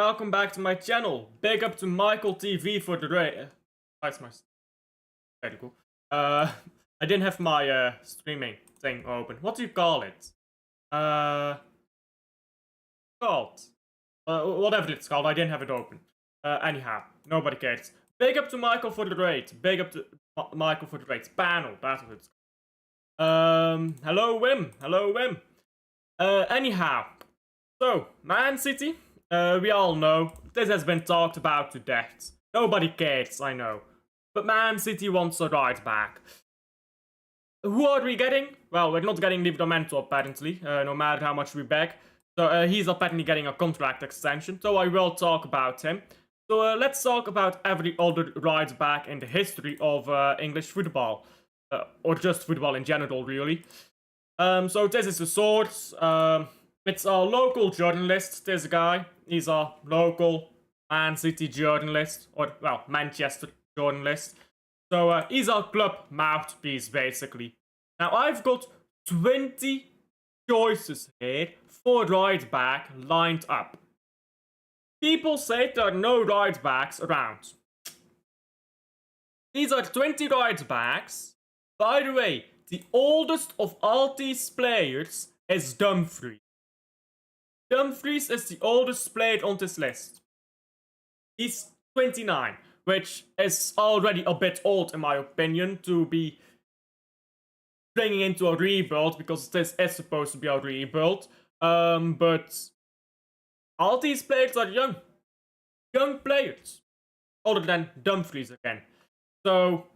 welcome back to my channel. Big up to Michael TV for the raid. That's my very cool. I didn't have my streaming thing open. What do you call it? Whatever it's called, I didn't have it open. Anyhow, nobody cares. Big up to Michael for the raid. Big up to Michael for the raid. Panel, that's what it's called. Hello Wim. Hello Wim. Anyhow. So, Man City. We all know, this has been talked about to death. Nobody cares, I know. But Man City wants a right back. Who are we getting? Well, we're not getting Livramento apparently, no matter how much we beg. So he's apparently getting a contract extension, so I will talk about him. So let's talk about every other right back in the history of English football. Or just football in general, really. So this is the source. It's a local journalist, this guy. He's a local Man City journalist, or, well, Manchester journalist. So he's a club mouthpiece, basically. Now, I've got 20 choices here for right back lined up. People say there are no right backs around. These are 20 right backs. By the way, the oldest of all these players is Dumfries. Dumfries is the oldest player on this list. He's 29, which is already a bit old in my opinion to be bringing into a rebuild, because this is supposed to be a rebuild. But all these players are young. Young players. Older than Dumfries again. So,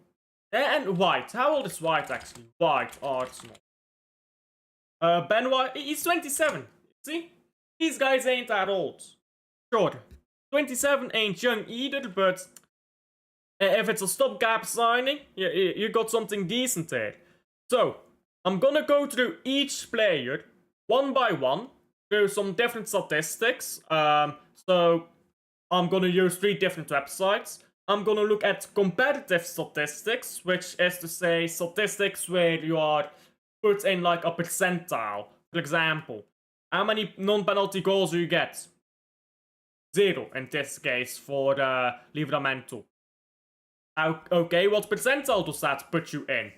and White. How old is White actually? White, Arsenal. Ben White, he's 27. See? These guys ain't that old. Sure, 27 ain't young either, but if it's a stopgap signing, you got something decent there. So, I'm gonna go through each player, one by one, through some different statistics. So, I'm gonna use 3 different websites. I'm gonna look at competitive statistics, which is to say statistics where you are put in like a percentile. For example, how many non-penalty goals do you get? 0 in this case for Livramento. Okay, what percentile does that put you in?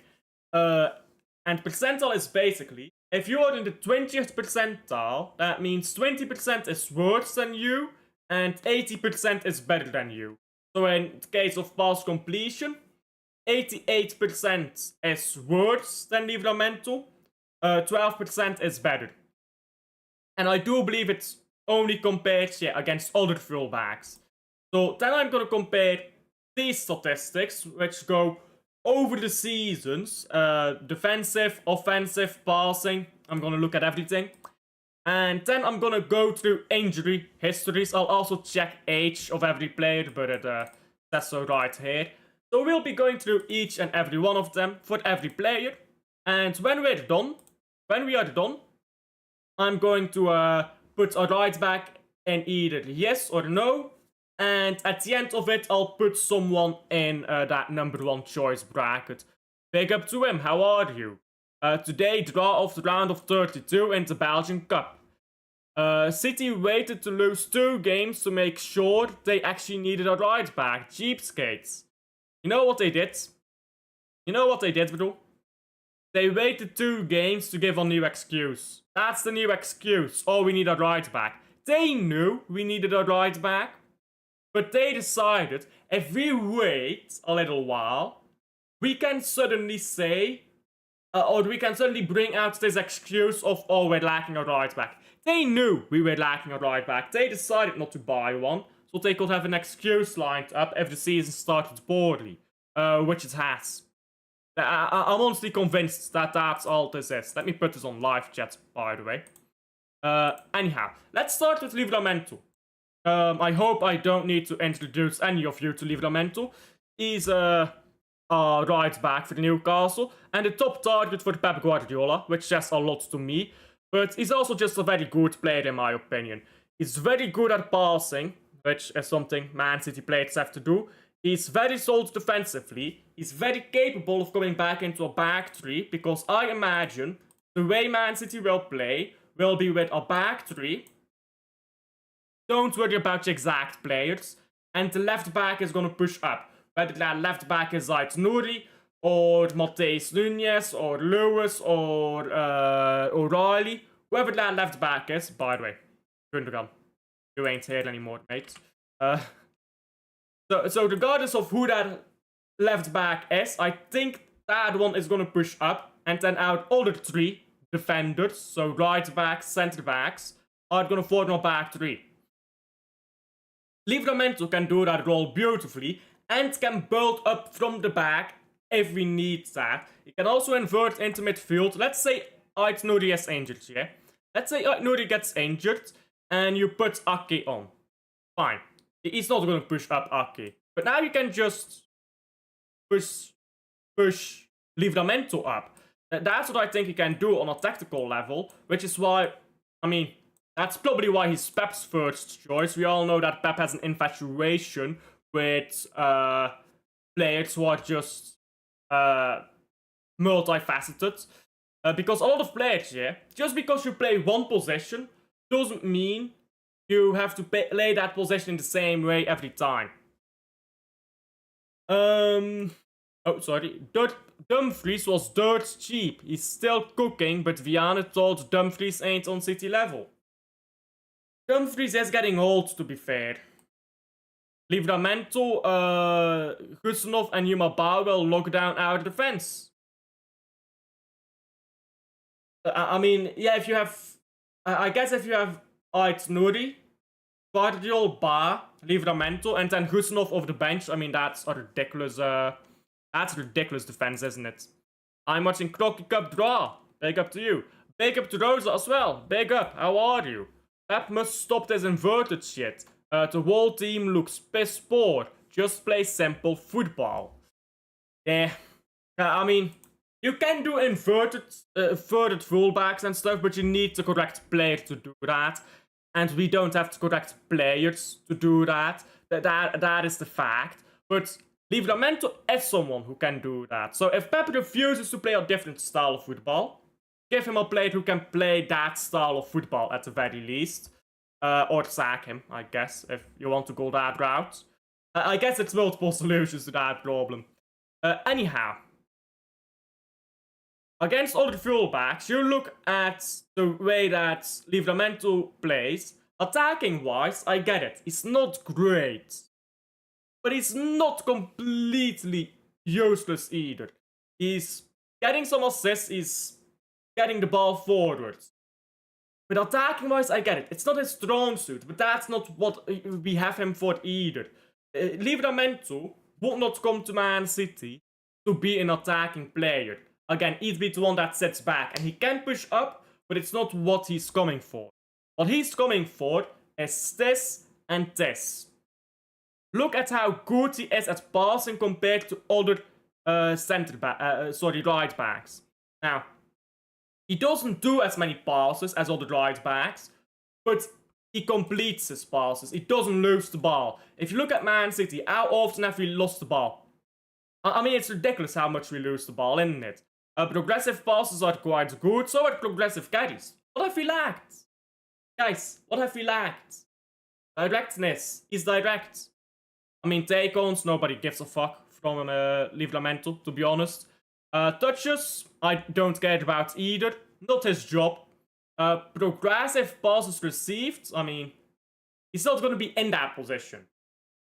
And percentile is basically, if you are in the 20th percentile, that means 20% is worse than you, and 80% is better than you. So in the case of pass completion, 88% is worse than Livramento, 12% is better. And I do believe it's only compared against other fullbacks. So then I'm going to compare these statistics, which go over the seasons. Defensive, offensive, passing. I'm going to look at everything. And then I'm going to go through injury histories. I'll also check age of every player, but that's so right here. So we'll be going through each and every one of them for every player. And when we are done, I'm going to put a right back in either yes or no. And at the end of it, I'll put someone in that number 1 choice bracket. Big up to him, how are you? Today, draw of the round of 32 in the Belgian Cup. City waited to lose 2 games to make sure they actually needed a right back. Cheapskates. You know what they did? You know what they did, bro? They waited 2 games to give a new excuse. That's the new excuse. Oh, we need a right back. They knew we needed a right back. But they decided, if we wait a little while, we can suddenly say, or we can suddenly bring out this excuse of, oh, we're lacking a right back. They knew we were lacking a right back. They decided not to buy one, so they could have an excuse lined up if the season started poorly, which it has. I'm honestly convinced that that's all this is. Let me put this on live chat, by the way. Anyhow, let's start with Livramento. I hope I don't need to introduce any of you to Livramento. He's a right back for Newcastle and the top target for Pep Guardiola, which says a lot to me. But he's also just a very good player in my opinion. He's very good at passing, which is something Man City players have to do. He's very solid defensively. He's very capable of going back into a back 3, because I imagine the way Man City will play will be with a back 3 don't worry about the exact players. And the left back is going to push up. Whether that left back is like Nouri, or Mateus Nunes, or Lewis, or O'Reilly. Whoever that left back is, by the way. Gundogan. You ain't here anymore, mate. So regardless of who that left back is, I think that one is going to push up. And then our other three defenders, so right backs, centre backs, are going to form a back three. Livramento can do that role beautifully and can build up from the back if we need that. He can also invert into midfield. Let's say Ait Nouri is injured, yeah? Let's say Ait Nouri gets injured and you put Ake on. Fine. He's not going to push up Ake. But now you can just push Livramento up. That's what I think he can do on a tactical level, which is why, I mean, that's probably why he's Pep's first choice. We all know that Pep has an infatuation with players who are just multifaceted. Because a lot of players, yeah, just because you play one position doesn't mean you have to play that position in the same way every time. Oh, sorry. Dumfries was dirt cheap. He's still cooking, but Viana told Dumfries ain't on City level. Dumfries is getting old, to be fair. Livramento, Gustinov, and Yumabao will lock down our defense. I mean, yeah, if you have... I guess if you have Ait Nouri, Guardiol, Ba, Livramento, and then Gustinov off the bench, I mean, that's a ridiculous... That's a ridiculous defense, isn't it? I'm watching Crocky Cup draw. Big up to you. Big up to Rosa as well. Big up. How are you? Pep must stop this inverted shit. The whole team looks piss poor. Just play simple football. Yeah. I mean, you can do inverted fullbacks and stuff, but you need the correct player to do that. And we don't have the correct players to do that. That is the fact. But Livramento is someone who can do that. So if Pep refuses to play a different style of football, give him a player who can play that style of football at the very least. Or sack him, I guess, if you want to go that route. I guess it's multiple solutions to that problem. Anyhow. Against other fullbacks, you look at the way that Livramento plays. Attacking-wise, I get it. It's not great. But he's not completely useless either. He's getting some assists, he's getting the ball forward. But attacking-wise, I get it. It's not his strong suit, but that's not what we have him for either. Livramento would not come to Man City to be an attacking player. Again, he'd be the one that sits back, and he can push up, but it's not what he's coming for. What he's coming for is this and this. Look at how good he is at passing compared to other right backs. Now, he doesn't do as many passes as other right backs, but he completes his passes. He doesn't lose the ball. If you look at Man City, how often have we lost the ball? I mean, it's ridiculous how much we lose the ball, isn't it? Progressive passes are quite good, so are progressive carries. What have we lacked? Guys, what have we lacked? Directness. He's direct. I mean, take-ons, nobody gives a fuck from Livramento, to be honest. Touches, I don't care about either. Not his job. Progressive passes received, I mean, he's not going to be in that position.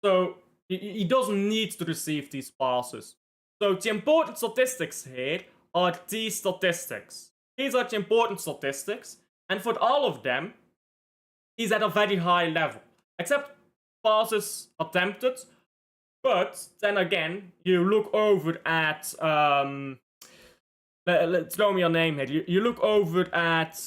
So, he doesn't need to receive these passes. So, the important statistics here are these statistics. These are the important statistics. And for all of them, he's at a very high level. Except passes attempted, but then again, you look over at throw me a name here. You look over at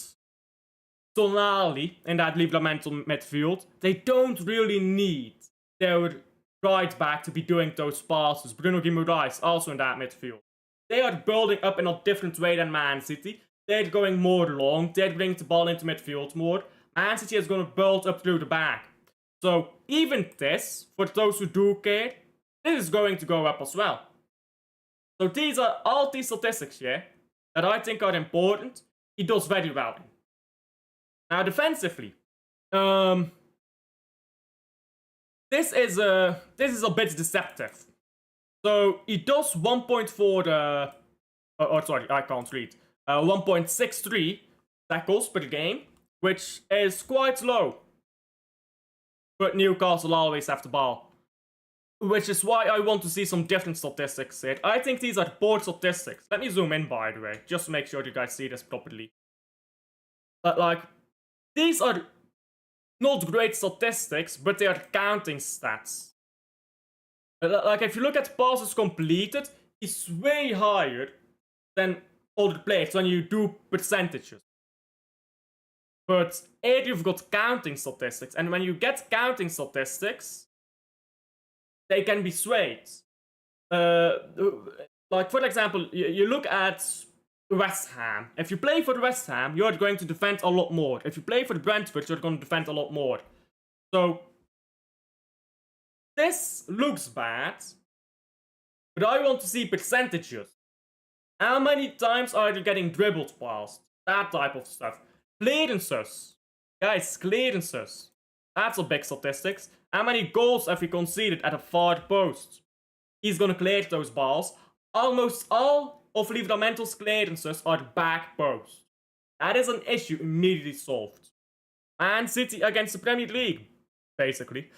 Tonali in that Livramento midfield. They don't really need their right back to be doing those passes. Bruno Guimaraes also in that midfield. They are building up in a different way than Man City. They're going more long. They're bringing the ball into midfield more. Man City is going to build up through the back. So even this, for those who do care, this is going to go up as well. So these are all these statistics, yeah, that I think are important. He does very well in. Now defensively, this is a bit deceptive. So he does 1.4 sorry, I can't read. 1.63 tackles per game, which is quite low. But Newcastle always have the ball. Which is why I want to see some different statistics here. I think these are poor statistics. Let me zoom in, by the way, just to make sure you guys see this properly. But, like, these are not great statistics, but they are counting stats. Like, if you look at passes completed, it's way higher than other players when you do percentages. But here you've got counting statistics, and when you get counting statistics, they can be swayed. Like, for example, you look at West Ham. If you play for West Ham, you're going to defend a lot more. If you play for Brentford, you're going to defend a lot more. So, this looks bad, but I want to see percentages. How many times are you getting dribbled past? That type of stuff. Clearances. Guys, clearances. That's a big statistics. How many goals have you conceded at a far post? He's gonna clear those balls. Almost all of Livramento's clearances are back post. That is an issue immediately solved. Man City against the Premier League, basically.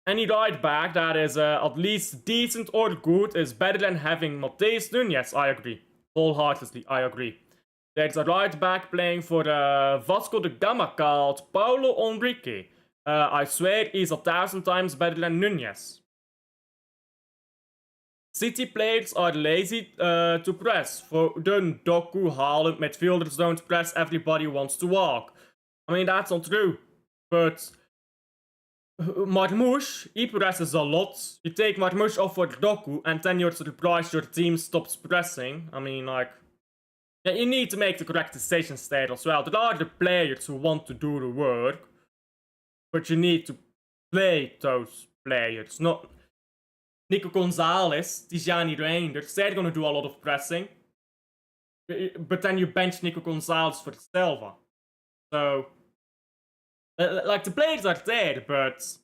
Any right back that is at least decent or good is better than having Matheus Nunes. I agree. Wholeheartedly, I agree. There's a right back playing for Vasco da Gama called Paulo Henrique. I swear he's 1,000 times better than Nunes. City players are lazy to press. For the Doku, Haaland, midfielders don't press, everybody wants to walk. I mean, that's not true. But Marmoush, he presses a lot. You take Marmoush off for Doku, and then you're surprised your team stops pressing. I mean, like, yeah, you need to make the correct decisions there as well. There are the players who want to do the work, but you need to play those players. Not Nico Gonzalez, Tijani Reinders, they're gonna do a lot of pressing. But then you bench Nico Gonzalez for Silva. So, like, the players are there, but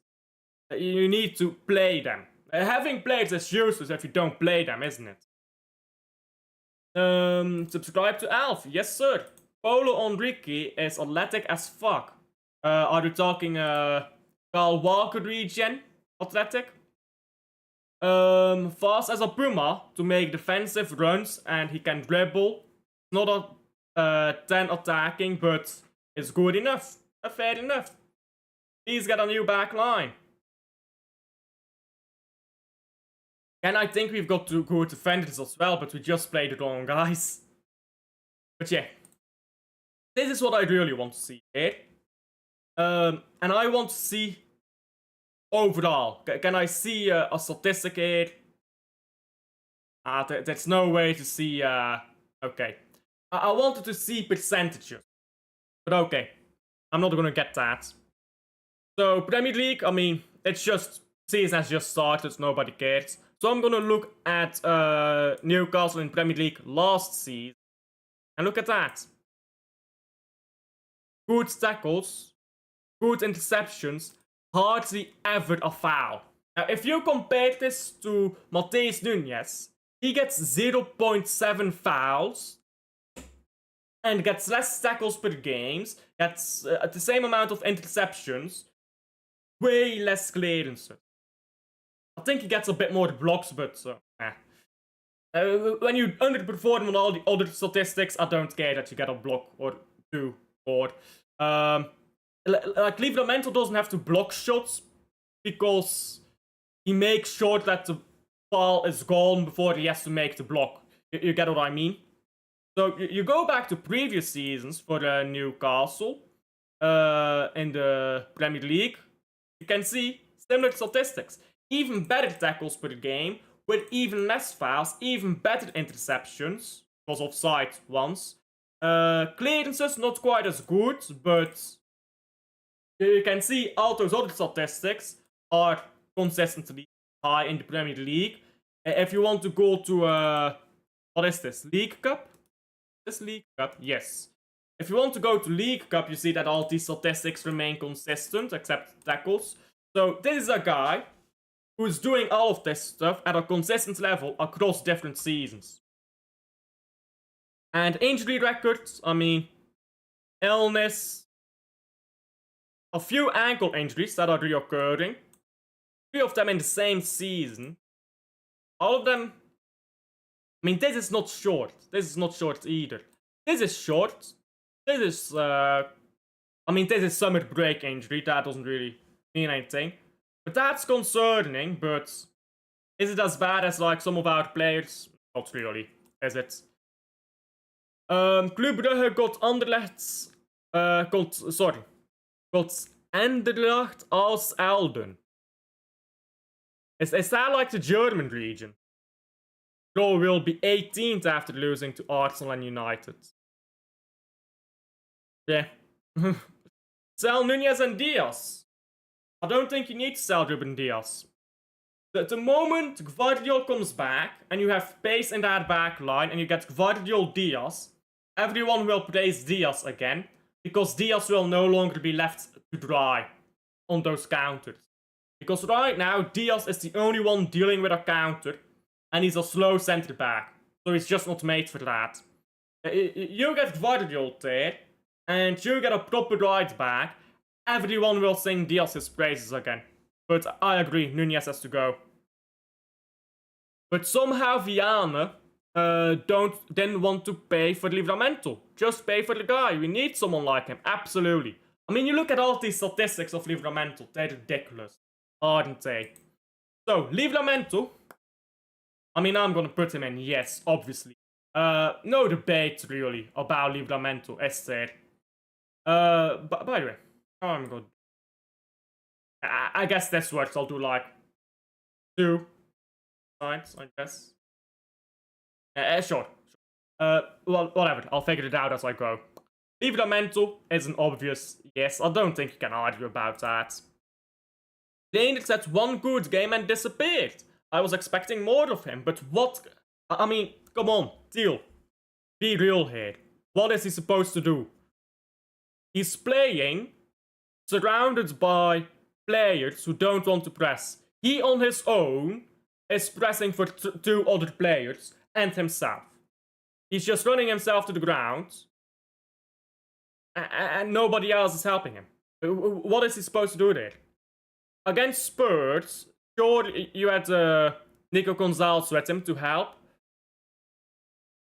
you need to play them. Having players is useless if you don't play them, isn't it? Subscribe to Alf. Yes, sir. Paulo Henrique is athletic as fuck. Are you talking Kyle Walker regen? Athletic? Fast as a puma to make defensive runs, and he can dribble. Not a 10 attacking, but it's good enough. Fair enough. Please get a new back line. And I think we've got two good defenders as well, but we just played the wrong guys. But yeah. This is what I really want to see here. And I want to see overall. Can I see a statistic here? There's no way to see... okay. I wanted to see percentages. But okay. I'm not gonna get that. So, Premier League, I mean, it's just... Season has just started, nobody cares. So I'm gonna look at Newcastle in Premier League last season. And look at that. Good tackles. Good interceptions. Hardly ever a foul. Now, if you compare this to Matheus Nunes, he gets 0.7 fouls. And gets less tackles per game. Gets the same amount of interceptions. Way less clearances. I think he gets a bit more blocks, but when you underperform on all the other statistics, I don't care that you get a block or two. Or like Livramento doesn't have to block shots because he makes sure that the ball is gone before he has to make the block. You get what I mean? So you go back to previous seasons for Newcastle in the Premier League. You can see similar statistics. Even better tackles per game, with even less fouls, even better interceptions, because offside ones. Clearances not quite as good, but you can see all those other statistics are consistently high in the Premier League. If you want to go to, what is this, League Cup? This League Cup, yes. If you want to go to League Cup, you see that all these statistics remain consistent, except tackles. So this is a guy who's doing all of this stuff at a consistent level across different seasons. And injury records, I mean, illness, a few ankle injuries that are reoccurring, 3 of them in the same season. All of them, I mean, this is not short. This is not short either. This is short. This is, I mean, this is summer break injury. That doesn't really mean anything. But that's concerning, but is it as bad as, like, some of our players? Not really, is it? Club Brugge got Anderlecht, got Anderlecht als Elden. Is that like the German region? Bro will be 18th after losing to Arsenal and United. Yeah. Sell Nunez and Diaz. I don't think you need to sell Ruben Diaz. The moment Gvardiol comes back and you have pace in that back line and you get Gvardiol Diaz, everyone will praise Diaz again, because Diaz will no longer be left to dry on those counters. Because right now, Diaz is the only one dealing with a counter, and he's a slow centre back, so he's just not made for that. You get Gvardiol there, and you get a proper right back, everyone will sing Diaz's praises again. But I agree, Nunez has to go. But somehow Viana didn't want to pay for Livramento. Just pay for the guy. We need someone like him. Absolutely. I mean, you look at all these statistics of Livramento. They're ridiculous, aren't they? So, Livramento. I mean, I'm gonna put him in. Yes, obviously. No debate, really, about Livramento, is there? By the way, I'm good. I guess this works. I'll do, like, 2 sides, I guess. Sure. Well, whatever. I'll figure it out as I go. Livramento is an obvious yes. I don't think you can argue about that. Daniels had 1 good game and disappeared. I was expecting more of him, but what? I mean, come on, Teal. Be real here. What is he supposed to do? He's playing surrounded by players who don't want to press. He on his own is pressing for 2 other players and himself. He's just running himself to the ground, and nobody else is helping him. What is he supposed to do there? Against Spurs, sure, you had Nico Gonzalez with him to help.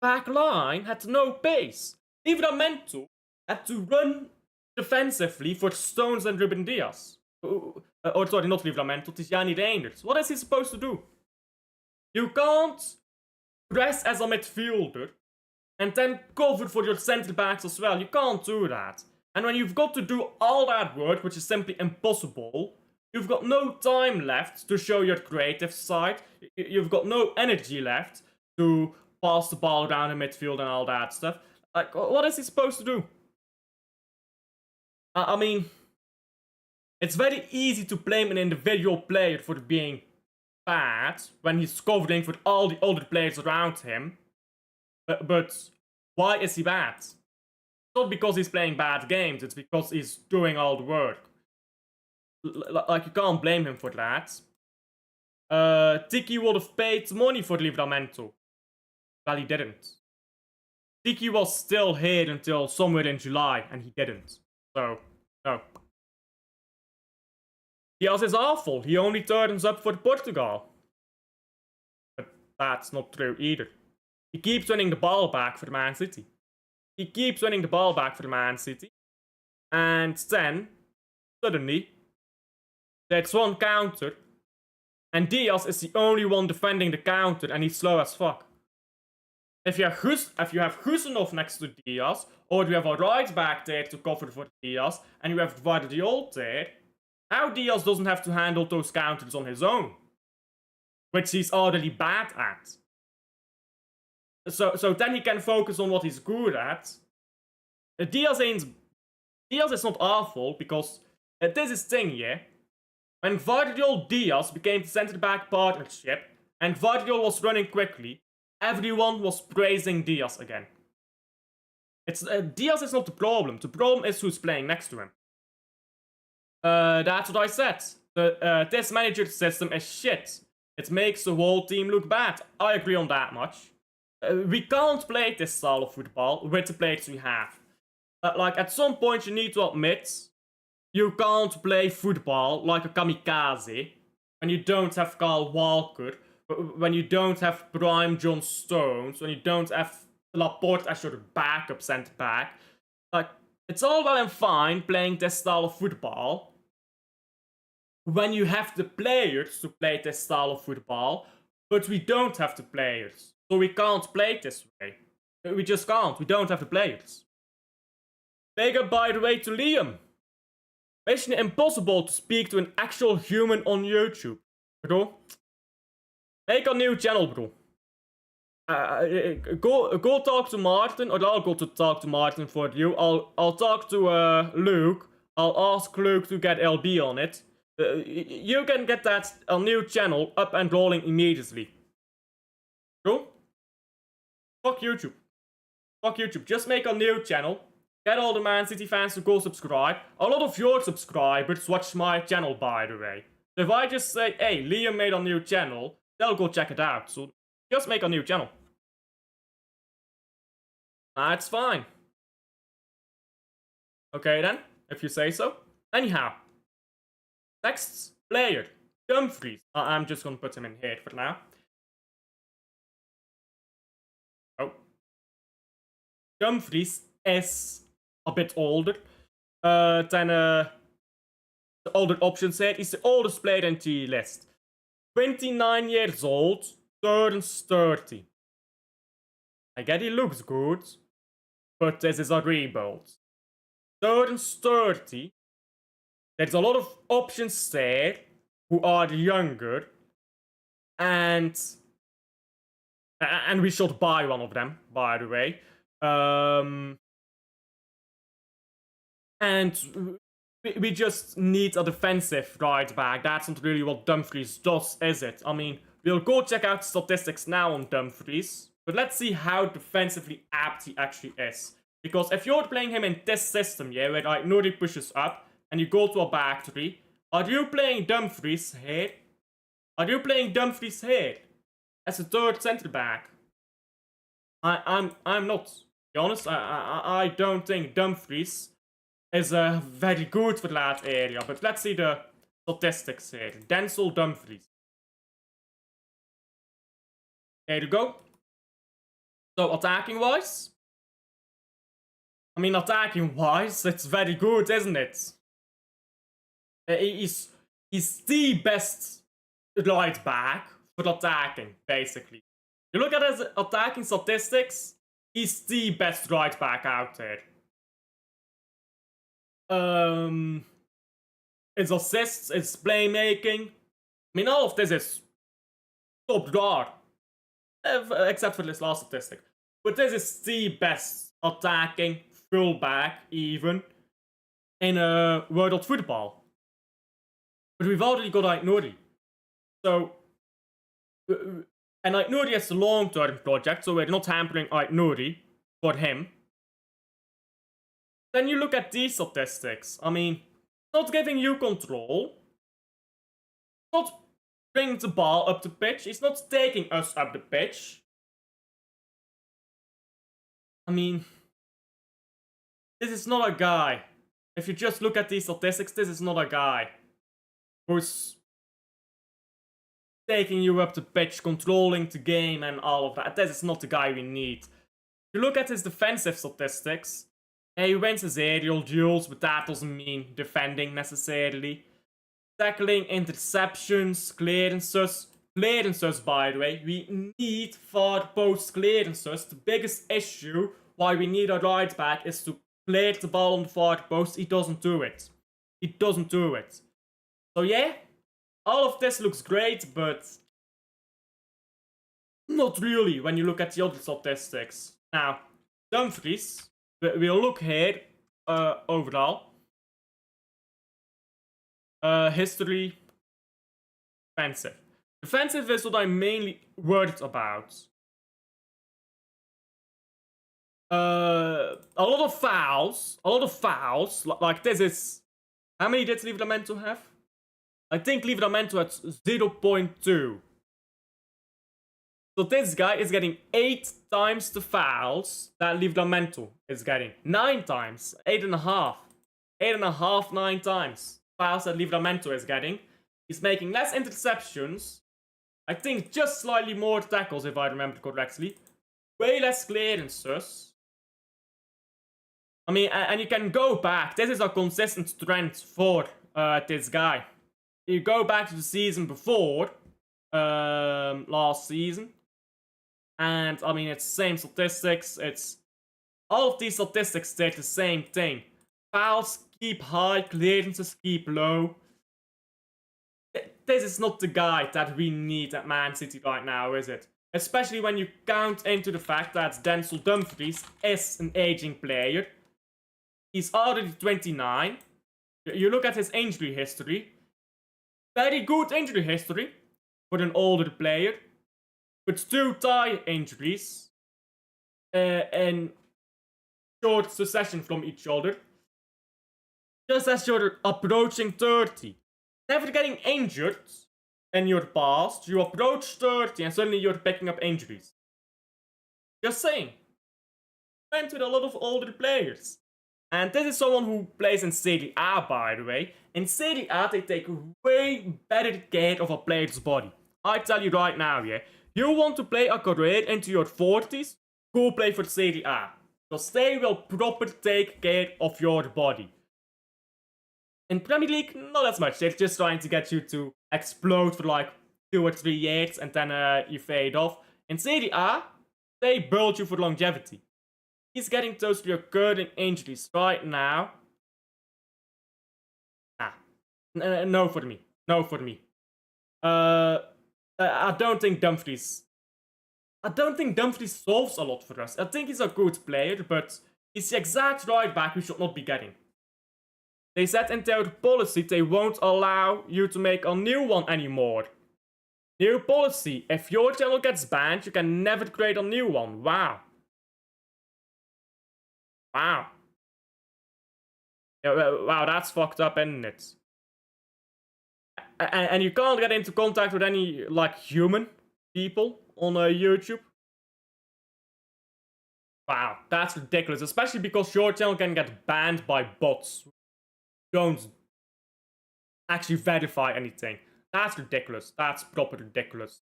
Back line had no pace. Livramento had to run defensively for Stones and Ruben Diaz. Or sorry, not Livramento, Tijani Reinders. What is he supposed to do? You can't press as a midfielder and then cover for your centre backs as well. You can't do that. And when you've got to do all that work, which is simply impossible, you've got no time left to show your creative side. You've got no energy left to pass the ball around in midfield and all that stuff. Like, what is he supposed to do? I mean, it's very easy to blame an individual player for being bad when he's covering for all the other players around him. But why is he bad? It's not because he's playing bad games, it's because he's doing all the work. Like, you can't blame him for that. Tiki would have paid money for Livramento. Well, he didn't. Tiki was still here until somewhere in July, and he didn't. So, no. Diaz is awful. He only turns up for Portugal. But that's not true either. He keeps winning the ball back for Man City. He keeps winning the ball back for Man City. And then, suddenly, there's 1 counter. And Diaz is the only one defending the counter, and he's slow as fuck. If you have Husanov next to Diaz, or you have a right back there to cover for Diaz, and you have Gvardiol there, now Diaz doesn't have to handle those counters on his own. Which he's already bad at. So then he can focus on what he's good at. Diaz is not awful, because this is thing, yeah? When Gvardiol Diaz became the centre-back partnership, and Gvardiol was running quickly, everyone was praising Diaz again. It's Diaz is not the problem. The problem is who's playing next to him. That's what I said. This manager system is shit. It makes the whole team look bad. I agree on that much. We can't play this style of football with the players we have. Like, at some point you need to admit you can't play football like a kamikaze when you don't have Kyle Walker, when you don't have prime John Stones, when you don't have Laporte as your backup centre back. Like, it's all well and fine playing this style of football when you have the players to play this style of football, but we don't have the players. So we can't play this way. We just can't. We don't have the players. Big up, by the way, to Liam. Mission impossible to speak to an actual human on YouTube, bro. Make a new channel, bro. Go talk to Martin, or I'll go to talk to Martin for you. I'll talk to Luke. I'll ask Luke to get LB on it. You can get that a new channel up and rolling immediately. Bro? Fuck YouTube. Fuck YouTube. Just make a new channel. Get all the Man City fans to go subscribe. A lot of your subscribers watch my channel, by the way. So if I just say, hey, Liam made a new channel, they'll go check it out. So just make a new channel. That's fine. Okay then, if you say so. Anyhow. Next player, Dumfries. I'm just gonna put him in here for now. Oh. Dumfries is a bit older than the older options here. He's the oldest player in the list. 29 years old, turns 30. I get he looks good, but this is a rebuild. Turns 30. There's a lot of options there who are younger, and we should buy one of them, by the way. And we just need a defensive right back. That's not really what Dumfries does, is it? I mean, we'll go check out statistics now on Dumfries, but let's see how defensively apt he actually is. Because if you're playing him in this system, yeah, where like Nuri pushes up, and you go to a back three, are you playing Dumfries here? Are you playing Dumfries here as a third centre back? I'm not. To be honest, I don't think Dumfries is very good for that area. But let's see the statistics here. Denzel Dumfries. There you go. So attacking wise, I mean attacking wise, it's very good, isn't it? He's the best right back for attacking, basically. You look at his attacking statistics, he's the best right back out there. His assists, his playmaking. I mean, all of this is top drawer. Except for this last statistic. But this is the best attacking fullback, even, in a world of football. But we've already got Aït-Nouri. So, and Aït-Nouri is a long-term project, so we're not hampering Aït-Nouri for him. Then you look at these statistics. I mean, not giving you control. Not bringing the ball up the pitch. He's not taking us up the pitch. I mean, this is not a guy. If you just look at these statistics, this is not a guy who's taking you up the pitch, controlling the game and all of that. This is not the guy we need. If you look at his defensive statistics, he wins his aerial duels, but that doesn't mean defending necessarily. Tackling, interceptions, clearances. Clearances, by the way, we need far post clearances. The biggest issue why we need a right back is to clear the ball on the far post. He doesn't do it. He doesn't do it. So yeah, all of this looks great, but not really when you look at the other statistics. Now, Dumfries, we'll look here overall. History, defensive. Defensive is what I'm mainly worried about. a lot of fouls. A lot of fouls. Like this is... How many did Livramento have? I think Livramento had 0.2. So this guy is getting 8 times the fouls that Livramento is getting. 9 times. 8.5. 8.5, 9 times. Fouls that Livramento is getting. He's making less interceptions. I think just slightly more tackles, if I remember correctly. Way less clearances. I mean, and you can go back. This is a consistent trend for this guy. You go back to the season before, last season. And, I mean, it's the same statistics. It's... All of these statistics say the same thing. Fouls keep high, clearances keep low. This is not the guy that we need at Man City right now, is it? Especially when you count into the fact that Denzel Dumfries is an aging player. He's already 29. You look at his injury history. Very good injury history for an older player. With 2 thigh injuries. In short succession from each other. Just as you're approaching 30. Never getting injured in your past. You approach 30 and suddenly you're picking up injuries. Just saying. Went with a lot of older players. And this is someone who plays in Serie A, by the way. In Serie A, they take way better care of a player's body. I tell you right now, yeah. You want to play a career into your 40s? Go play for Serie A. Because they will properly take care of your body. In Premier League, not as much. They're just trying to get you to explode for like 2 or 3 years and then you fade off. In Serie A, they build you for longevity. He's getting those recurring injuries right now. Nah. No for me. No for me. I don't think Dumfries... I don't think Dumfries solves a lot for us. I think he's a good player, but he's the exact right back we should not be getting. They said in their policy they won't allow you to make a new one anymore. New policy. If your channel gets banned, you can never create a new one. Wow. Wow. Yeah, wow, that's fucked up, isn't it? And you can't get into contact with any, like, human people on YouTube. Wow, that's ridiculous. Especially because your channel can get banned by bots. Don't actually verify anything. That's ridiculous. That's proper ridiculous.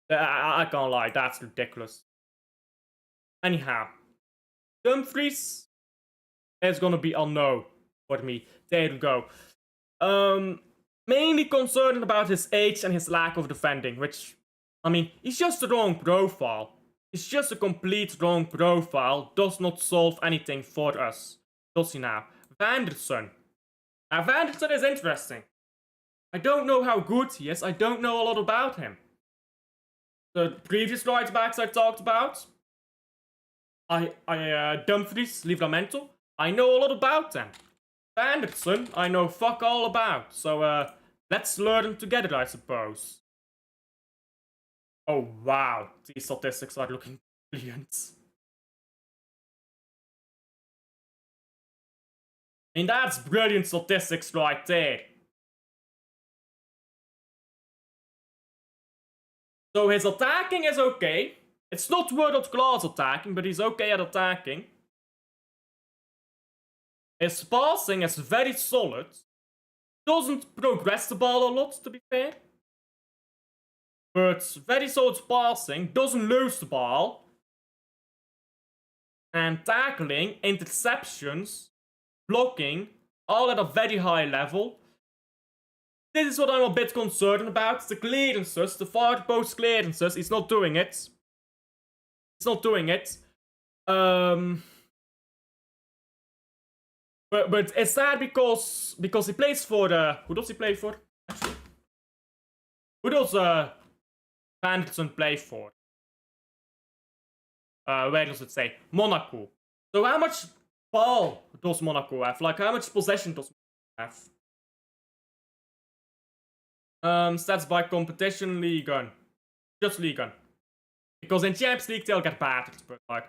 I can't lie, that's ridiculous. Anyhow, Dumfries is gonna be a no for me. There you go. Mainly concerned about his age and his lack of defending, which, I mean, he's just the wrong profile. It's just a complete wrong profile. Does not solve anything for us. Does he now? Vanderson. Now, Vanderson is interesting. I don't know how good he is. I don't know a lot about him. The previous right backs I talked about, Dumfries, Livramento, I know a lot about them. Vanderson, I know fuck all about. So, let's learn together, I suppose. Oh, wow. These statistics are looking brilliant. I mean, that's brilliant statistics right there. So his attacking is okay. It's not world-class attacking, but he's okay at attacking. His passing is very solid. Doesn't progress the ball a lot, to be fair. But very solid passing. Doesn't lose the ball. And tackling, interceptions, blocking, all at a very high level. This is what I'm a bit concerned about. The clearances, the far post clearances, he's not doing it. He's not doing it. But it's sad because he plays for who does he play for? Actually, who does Vanderson play for? Where does it say? Monaco. So how much ball does Monaco have? Like, how much possession does Monaco have? Stats by competition, League 1. Just League 1. Because in Champions League they'll get battered, but like...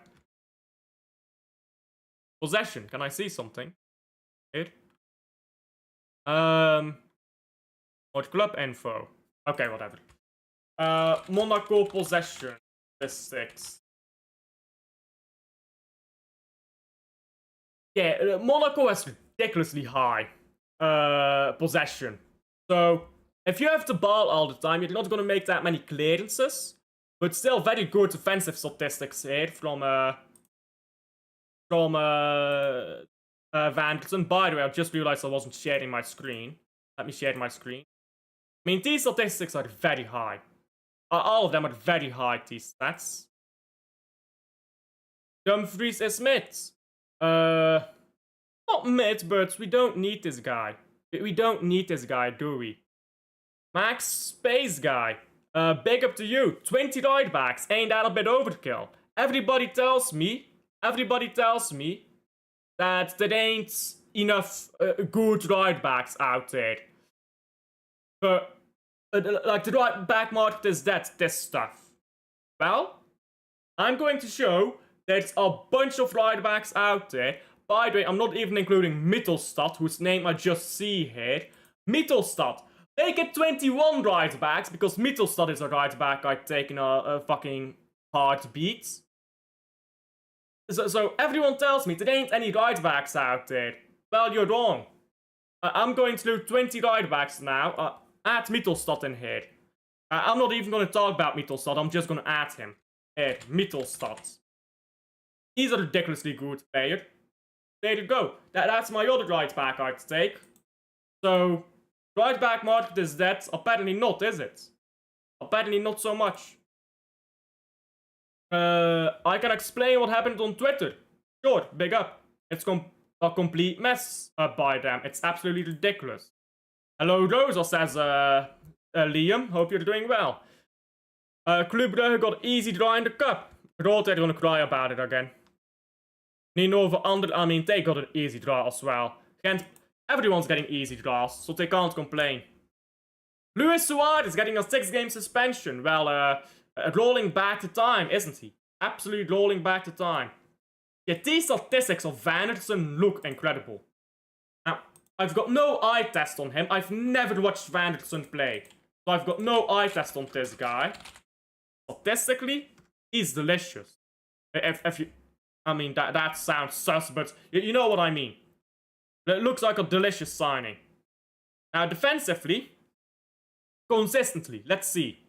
Possession. Can I see something? Here. What club info? Okay, whatever. Monaco possession. Statistics. Yeah, Monaco has ridiculously high possession. So, if you have the ball all the time, you're not going to make that many clearances. But still very good defensive statistics here from Vanderson. By the way, I just realized I wasn't sharing my screen. Let me share my screen. I mean, these statistics are very high. All of them are very high, these stats. Dumfries is mid. Not mid, but we don't need this guy. We don't need this guy, do we? Max Space Guy. Big up to you. 20 right backs. Ain't that a bit overkill? Everybody tells me that there ain't enough good right backs out there. But, like, the right back market is this stuff. Well, I'm going to show there's a bunch of right backs out there. By the way, I'm not even including Mittelstadt, whose name I just see here. Mittelstadt. They get 21 right backs, because Mittelstadt is a right back I've taken a fucking hard beat. So everyone tells me there ain't any right backs out there. Well, you're wrong. I'm going to do 20 right backs now. Add Mittelstadt in here. I'm not even going to talk about Mittelstadt, I'm just going to add him. Here, Mittelstadt. He's a ridiculously good player. There you go. That's my other right back I'd take. So, right back market is dead. Apparently not, is it? Apparently not so much. I can explain what happened on Twitter. Sure, big up. It's a complete mess by them. It's absolutely ridiculous. Hello Rosa, says Liam. Hope you're doing well. Club Brugge got easy draw in the cup. Rood, gonna cry about it again. Ninove Ander, I mean, they got an easy draw as well. Gent, everyone's getting easy draws, so they can't complain. Luis Suarez is getting a 6-game suspension. Well, rolling back to time, isn't he? Absolutely rolling back to time. Yeah, these statistics of Vanderson look incredible. Now, I've got no eye test on him. I've never watched Vanderson play. So I've got no eye test on this guy. Statistically, he's delicious. If you... I mean, that sounds sus, but you know what I mean. It looks like a delicious signing. Now, defensively, consistently, let's see.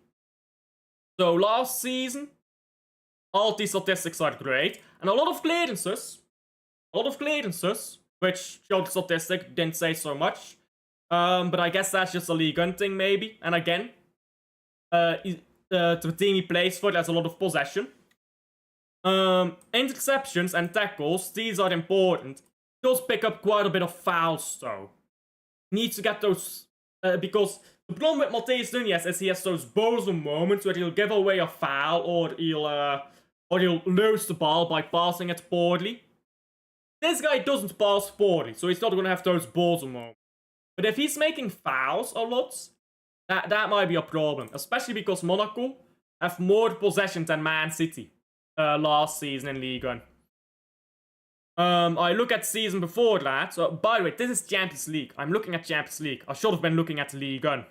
So, last season, all these statistics are great. And a lot of clearances, which showed the statistic, didn't say so much. But I guess that's just a League One thing, maybe. And again, the team he plays for has a lot of possession. Interceptions and tackles, these are important. He does pick up quite a bit of fouls, though. Needs to get those, because the problem with Matthijs Nunez is he has those bozo moments where he'll give away a foul, or he'll lose the ball by passing it poorly. This guy doesn't pass poorly, so he's not gonna have those bozo moments. But if he's making fouls a lot, that might be a problem, especially because Monaco have more possession than Man City. Last season in League One. I look at season before that. So, by the way, this is Champions League. I'm looking at Champions League. I should have been looking at League One.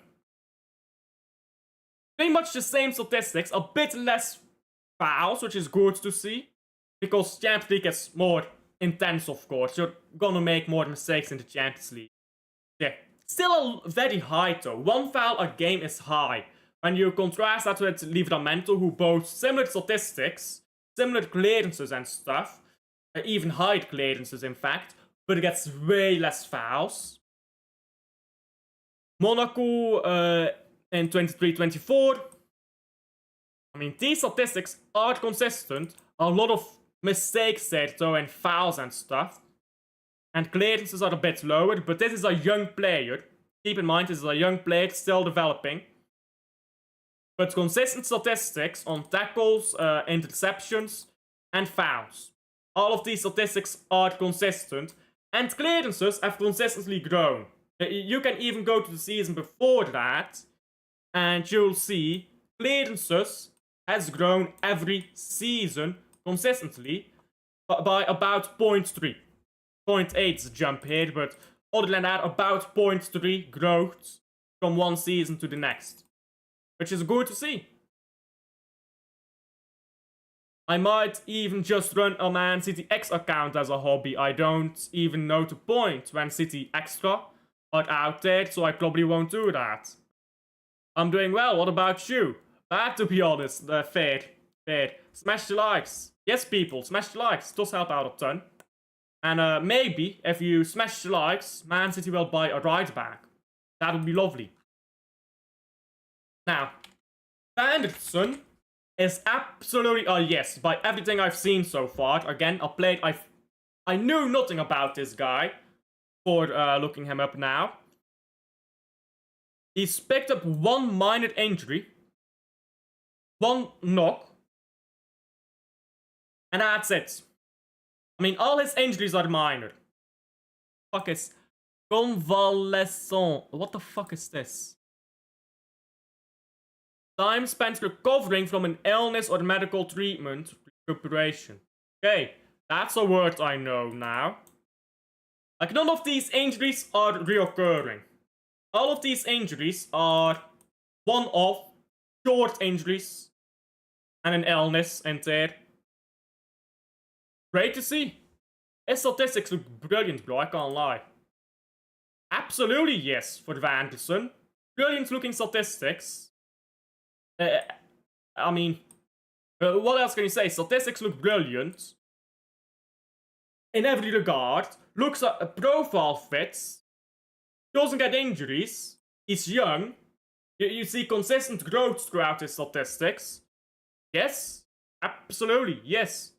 Pretty much the same statistics. A bit less fouls, which is good to see. Because Champions League is more intense, of course. You're gonna make more mistakes in the Champions League. Yeah. Still very high, though. 1 foul a game is high. When you contrast that with Livramento, who boasts similar statistics, similar clearances and stuff, even high clearances in fact, but it gets way less fouls. Monaco in 23-24, I mean, these statistics are consistent. A lot of mistakes there though, and fouls and stuff. And clearances are a bit lower, but this is a young player. Keep in mind, this is a young player still developing. But consistent statistics on tackles, interceptions, and fouls. All of these statistics are consistent, and clearances have consistently grown. You can even go to the season before that, and you'll see clearances has grown every season consistently by about 0.3. 0.8 jump here, but other than that, about 0.3 growth from one season to the next, which is good to see. I might even just run a Man City X account as a hobby. I don't even know the point when City Extra are out there, so I probably won't do that. I'm doing well, what about you? Bad, to be honest. Fair. Smash the likes. Yes, people, smash the likes. Does help out a ton. And maybe, if you smash the likes, Man City will buy a right back. That would be lovely. Now, Anderson is absolutely a yes by everything I've seen so far. Again, I knew nothing about this guy for looking him up now. He's picked up one minor injury, one knock, and that's it. I mean, all his injuries are minor. Fuck is convalescent. What the fuck is this? Time spent recovering from an illness or medical treatment. Recuperation. Okay, that's a word I know now. Like, none of these injuries are reoccurring. All of these injuries are one-off, short injuries, and an illness in there. Great to see. His statistics look brilliant, bro, I can't lie. Absolutely yes for Vanderson. Brilliant looking statistics. I mean, what else can you say? Statistics look brilliant. In every regard. Looks at a profile fits. Doesn't get injuries. He's young. You see consistent growth throughout his statistics. Yes. Absolutely, yes.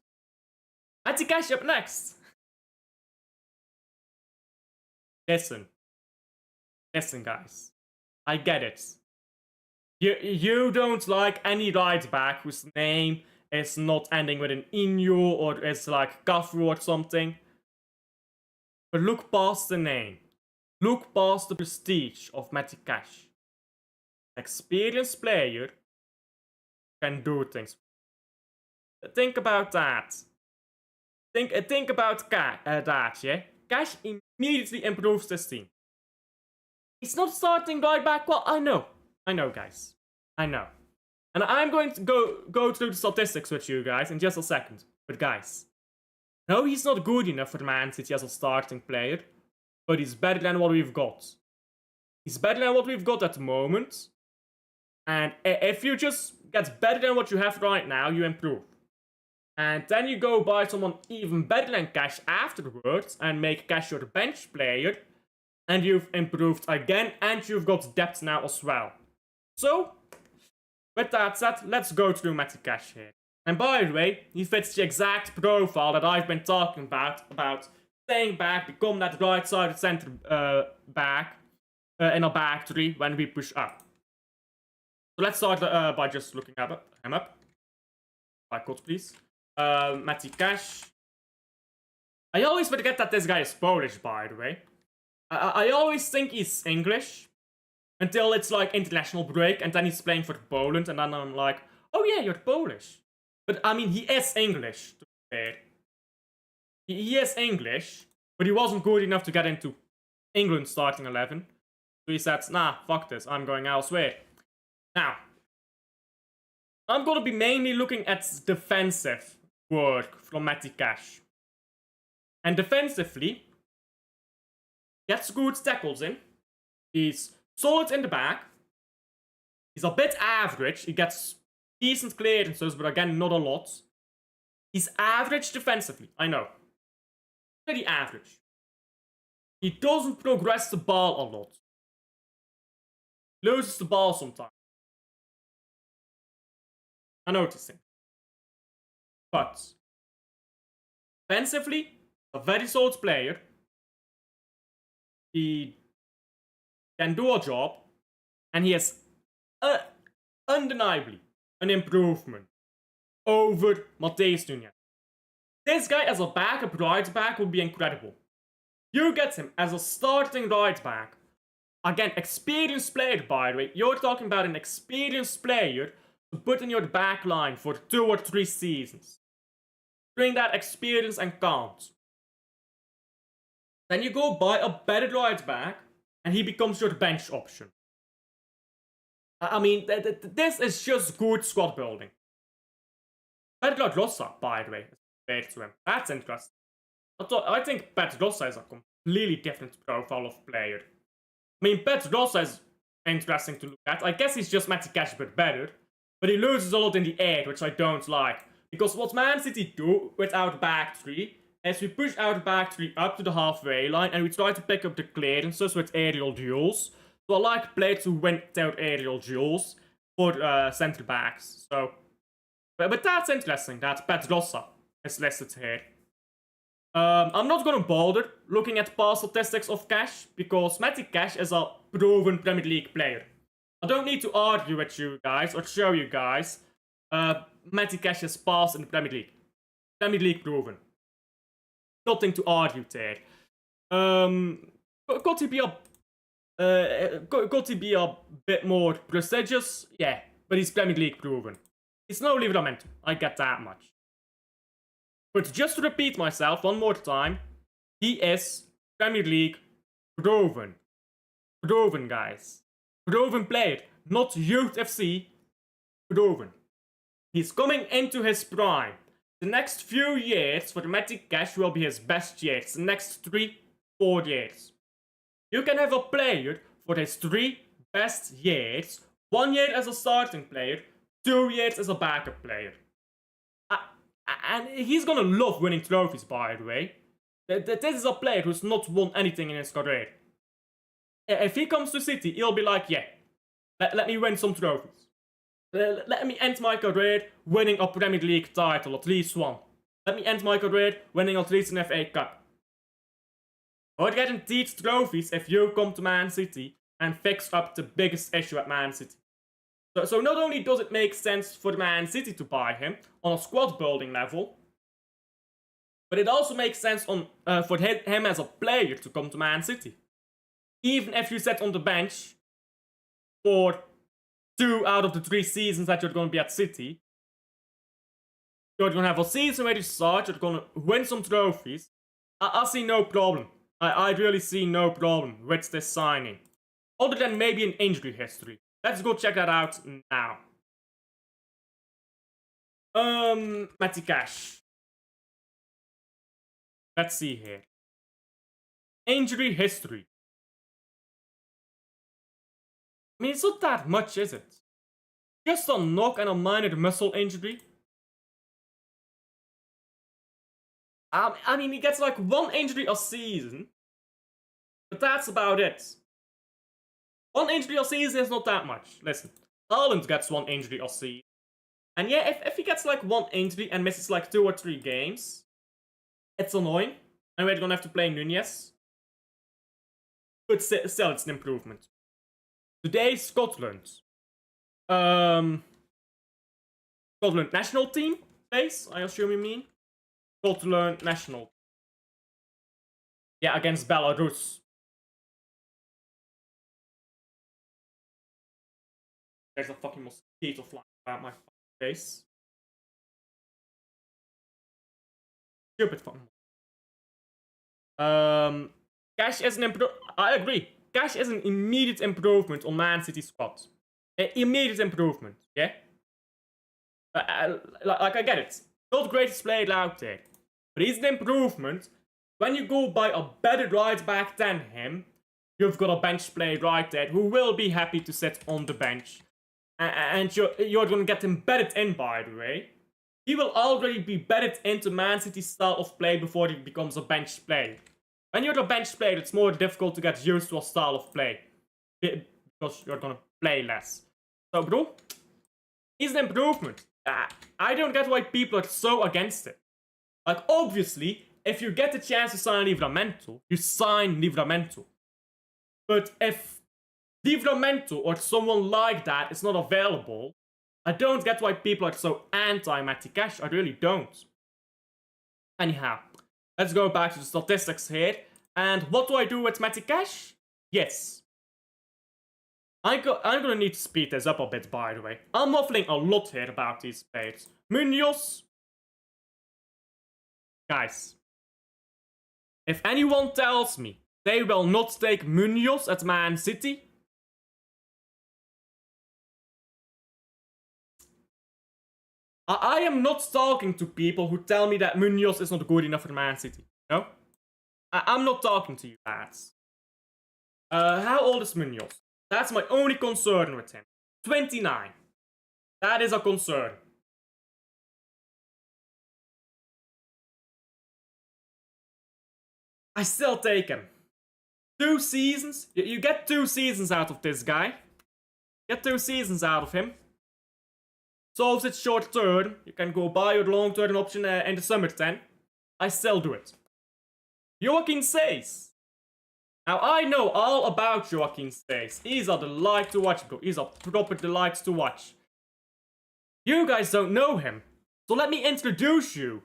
Matty Cash up next. Listen, guys. I get it. You don't like any right back whose name is not ending with an Inu or is like Kafru or something. But look past the name. Look past the prestige of Matty Cash. Experienced player can do things. Think about that. Think about that, yeah? Cash immediately improves this team. He's not starting right back well. I know, guys. I know. And I'm going to go through the statistics with you guys in just a second. But guys, no, he's not good enough for Man City as a starting player. But he's better than what we've got. He's better than what we've got at the moment. And if you just get better than what you have right now, you improve. And then you go buy someone even better than Cash afterwards and make Cash your bench player. And you've improved again, and you've got depth now as well. So, with that said, let's go through Matty Cash here. And by the way, he fits the exact profile that I've been talking about staying back, become that right-sided centre back in a back three when we push up. So let's start by just looking at him up. By codes, please. Matty Cash. I always forget that this guy is Polish, by the way. I always think he's English until it's like international break and then he's playing for Poland and then I'm like, oh yeah, you're Polish. But I mean, he is English, to be fair. He is English, but he wasn't good enough to get into England starting 11. So he said, nah, fuck this, I'm going elsewhere. Now, I'm gonna be mainly looking at defensive work from Matty Cash. And defensively, gets good tackles in. He's solid in the back. He's a bit average. He gets decent clearances, but again, not a lot. He's average defensively, I know. Pretty average. He doesn't progress the ball a lot. Loses the ball sometimes. I noticed him. But defensively, a very solid player. He can do a job, and he has undeniably an improvement over Mateus Nunes. This guy as a backup right back would be incredible. You get him as a starting right back. Again, experienced player, by the way. You're talking about an experienced player to put in your back line for 2 or 3 seasons. Bring that experience and count. Then you go buy a better right back, and he becomes your bench option. I mean, this is just good squad building. Pedrosa, by the way, is compared to him. That's interesting. I think Pedrosa is a completely different profile of player. I mean, Pedrosa is interesting to look at. I guess he's just Matty Cash but better. But he loses a lot in the air, which I don't like. Because what Man City do with our back three is we push our back three up to the halfway line and we try to pick up the clearances with aerial duels. So I like players who win their aerial duels for centre backs. So, but that's interesting that Pedrosa is listed here. I'm not gonna bother looking at past statistics of Cash because Matty Cash is a proven Premier League player. I don't need to argue with you guys or show you guys. Matty Cash has passed in the Premier League. Premier League proven. Nothing to argue there. Got to be a bit more prestigious, yeah, but he's Premier League proven. It's no Livramento, I get that much. But just to repeat myself one more time, he is Premier League proven. Proven, guys. Proven player, not Youth FC. Proven. He's coming into his prime. The next few years for Matty Cash will be his best years. The next 3-4 years. You can have a player for his 3 best years. 1 year as a starting player, 2 years as a backup player. And he's gonna love winning trophies, by the way. This is a player who's not won anything in his career. If he comes to City, he'll be like, yeah, let me win some trophies. Let me end my career winning a Premier League title, at least one. Let me end my career winning at least an FA Cup. Or guaranteed trophies if you come to Man City and fix up the biggest issue at Man City. So not only does it make sense for Man City to buy him on a squad building level, but it also makes sense for him as a player to come to Man City. Even if you sit on the bench for 2 out of the 3 seasons that you're going to be at City, you're going to have a season where you start, you're going to win some trophies. I see no problem. I really see no problem with this signing. Other than maybe an injury history. Let's go check that out now. Matty Cash. Let's see here. Injury history. I mean, it's not that much, is it? Just a knock and a minor muscle injury. I mean, he gets like 1 injury a season. But that's about it. 1 injury a season is not that much. Listen, Haaland gets 1 injury a season. And yeah, if he gets like 1 injury and misses like 2 or 3 games, it's annoying. And we're gonna have to play Nunez. But still, it's an improvement. Today, Scotland. Scotland national team base, I assume you mean? Scotland national. Yeah, against Belarus. There's a fucking mosquito flying about my face. Stupid fucking. Cash is an I agree. Cash is an immediate improvement on Man City squad. Immediate improvement, yeah? Like I get it. Not the greatest player out there. But he's an improvement. When you go by a better right back than him, you've got a bench player right there who will be happy to sit on the bench. And you're gonna get him bedded in, by the way. He will already be bedded into Man City's style of play before he becomes a bench player. When you're a bench player, it's more difficult to get used to a style of play. Because you're gonna play less. So, bro, he's an improvement. I don't get why people are so against it. Like, obviously, if you get the chance to sign Livramento, you sign Livramento. But if Livramento or someone like that is not available, I don't get why people are so anti-Matty Cash. I really don't. Anyhow, let's go back to the statistics here. And what do I do with Matty Cash? Yes. I'm gonna need to speed this up a bit, by the way. I'm waffling a lot here about these players. Munoz. Guys. If anyone tells me they will not take Munoz at Man City, I am not talking to people who tell me that Munoz is not good enough for Man City. No? I'm not talking to you lads. How old is Munoz? That's my only concern with him. 29. That is a concern. I still take him. 2 seasons? You get 2 seasons out of this guy. Get 2 seasons out of him. Solves it short term. You can go buy your long term option in the summer 10. I still do it. Joaquin says. Now I know all about Joaquin says. He's a delight to watch, bro. He's a proper delight to watch. You guys don't know him. So let me introduce you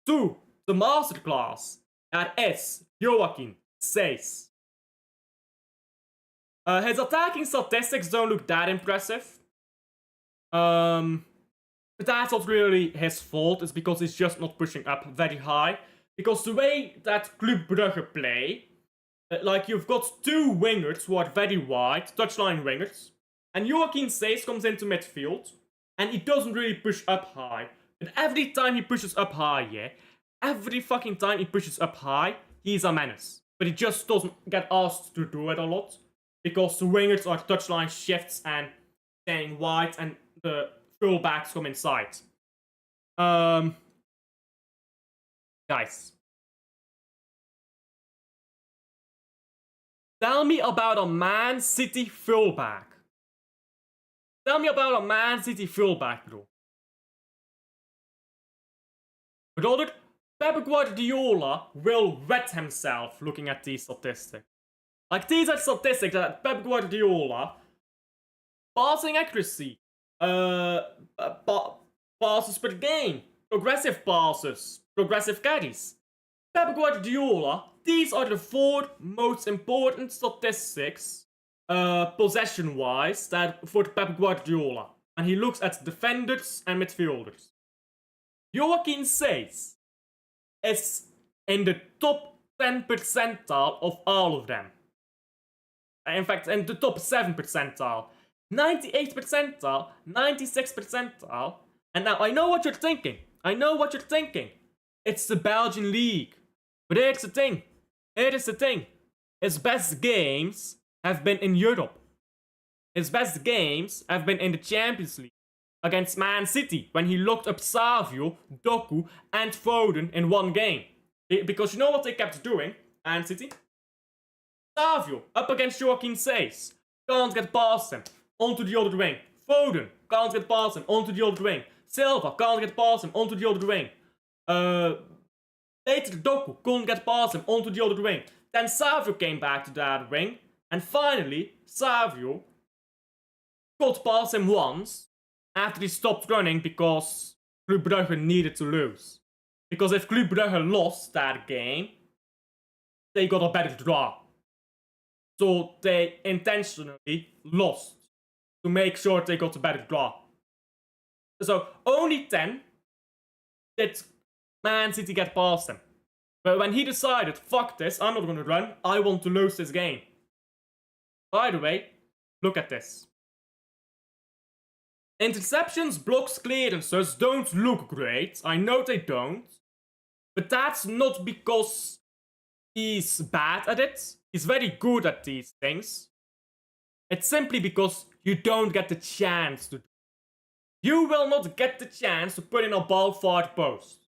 to the masterclass that is Joaquin says. His attacking statistics don't look that impressive. But that's not really his fault. It's because he's just not pushing up very high. Because the way that Club Brugge play, like you've got 2 wingers who are very wide, touchline wingers, and Joaquin Says comes into midfield, and he doesn't really push up high. But every time he pushes up high, yeah, every fucking time he pushes up high, he's a menace. But he just doesn't get asked to do it a lot, because the wingers are touchline shifts and staying wide, and the fullbacks come inside. Guys. Tell me about a Man City fullback. Tell me about a Man City fullback, bro. Brother, Pep Guardiola will wet himself looking at these statistics. Like, these are statistics that Pep Guardiola, passing accuracy, passes per game, progressive passes, progressive carries. Pep Guardiola, these are the 4 most important statistics, possession-wise, for Pep Guardiola. And he looks at defenders and midfielders. Joaquin Says is in the top 10 percentile of all of them. In fact, in the top 7 percentile. 98 percentile, 96 percentile. And now, I know what you're thinking. It's the Belgian league. But here's the thing. His best games have been in Europe. His best games have been in the Champions League. Against Man City, when he locked up Savio, Doku, and Foden in 1 game. Because you know what they kept doing, Man City? Savio, up against Joaquin Says. Can't get past him. Onto the other wing. Foden, can't get past him. Onto the other wing. Silva, can't get past him. Onto the other wing. Later, Doku couldn't get past him. Onto the other wing. Then Savio came back to that wing. And finally, Savio got past him once. After he stopped running because Club Brugge needed to lose. Because if Club Brugge lost that game, they got a better draw. So they intentionally lost to make sure they got a better draw. So only 10 did Man City get past him. But when he decided, fuck this, I'm not gonna run, I want to lose this game. By the way, look at this. Interceptions, blocks, clearances don't look great. I know they don't. But that's not because he's bad at it. He's very good at these things. It's simply because you don't get the chance to do it. You will not get the chance to put in a ball far post.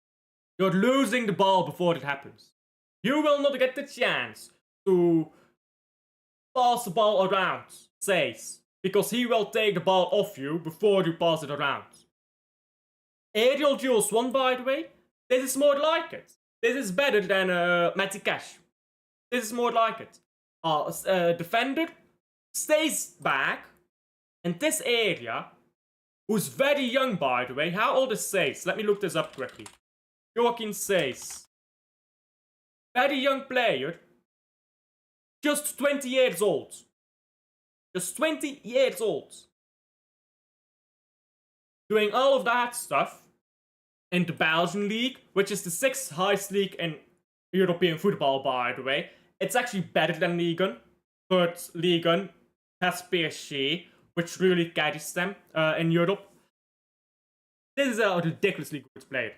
You're losing the ball before it happens. You will not get the chance to pass the ball around, Says. Because he will take the ball off you before you pass it around. Aerial duels won, by the way. This is more like it. This is better than Matty Cash. This is more like it. Defender stays back in this area, who's very young, by the way. How old is Says? Let me look this up quickly. Joaquin Says. Very young player. Just 20 years old. Just 20 years old. Doing all of that stuff in the Belgian league, which is the 6th highest league in European football, by the way. It's actually better than Ligue 1, but Ligue 1 has PSG, which really carries them in Europe. This is a ridiculously good player.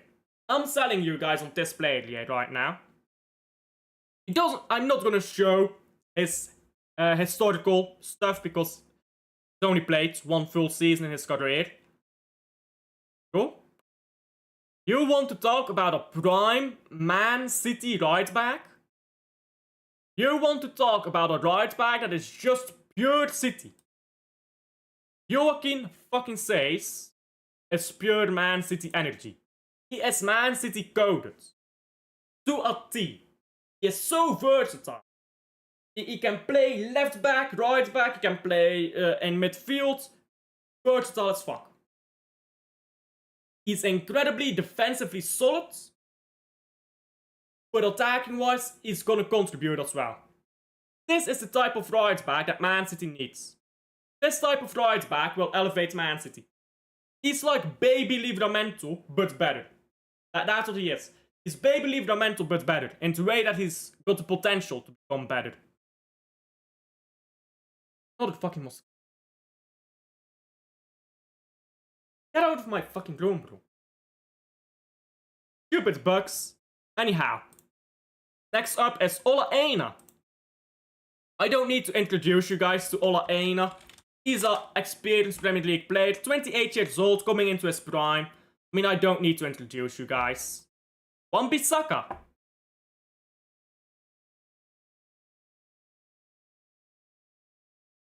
I'm selling you guys on this player here right now. I'm not gonna show his historical stuff because he's only played one full season in his career. Cool. You want to talk about a prime Man City right back? You want to talk about a right back that is just pure City? Joaquin fucking says it's pure Man City energy. He is Man City coded. To a T. He is so versatile. He can play left back, right back, he can play in midfield. Versatile as fuck. He's incredibly defensively solid. But attacking wise, he's gonna contribute as well. This is the type of right back that Man City needs. This type of right back will elevate Man City. He's like baby Livramento, but better. That's what he is. He's baby Livramento, but better. In the way that he's got the potential to become better. Not a fucking mosquito. Get out of my fucking room, bro. Stupid bugs. Anyhow. Next up is Ola Aina. I don't need to introduce you guys to Ola Aina. He's an experienced Premier League player, 28 years old, coming into his prime. I mean, I don't need to introduce you guys. Wan-Bissaka.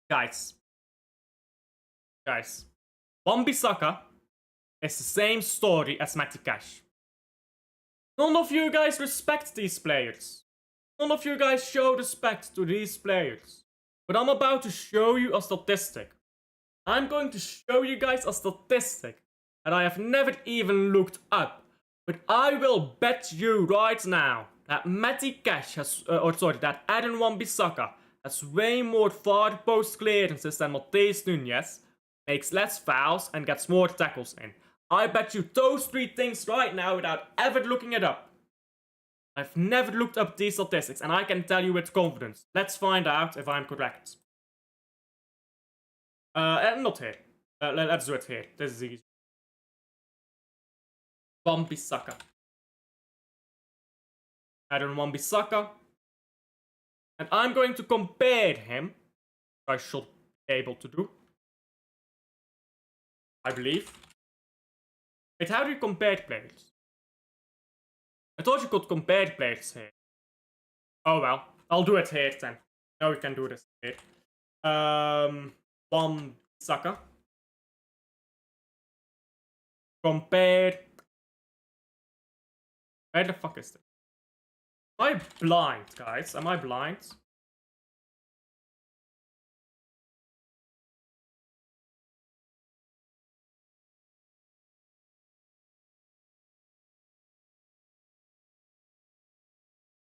Guys. Wan-Bissaka is the same story as Matty Cash. None of you guys respect these players. None of you guys show respect to these players. But I'm about to show you a statistic. I'm going to show you guys a statistic that I have never even looked up. But I will bet you right now that Matty Cash has, that Aaron Wan-Bissaka has way more far post clearances than Matheus Nunes, makes less fouls and gets more tackles in. I bet you those three things right now without ever looking it up. I've never looked up these statistics and I can tell you with confidence. Let's find out if I'm correct. Not here. Let's do it here. This is easy. Wan-Bissaka. Aaron Wan-Bissaka. And I'm going to compare him. I should be able to do. I believe. Wait, how do you compare players? I thought you could compare players here. Oh well, I'll do it here then. Now we can do this here. Wan-Bissaka. Compare. Where the fuck is this? Am I blind, guys? Am I blind?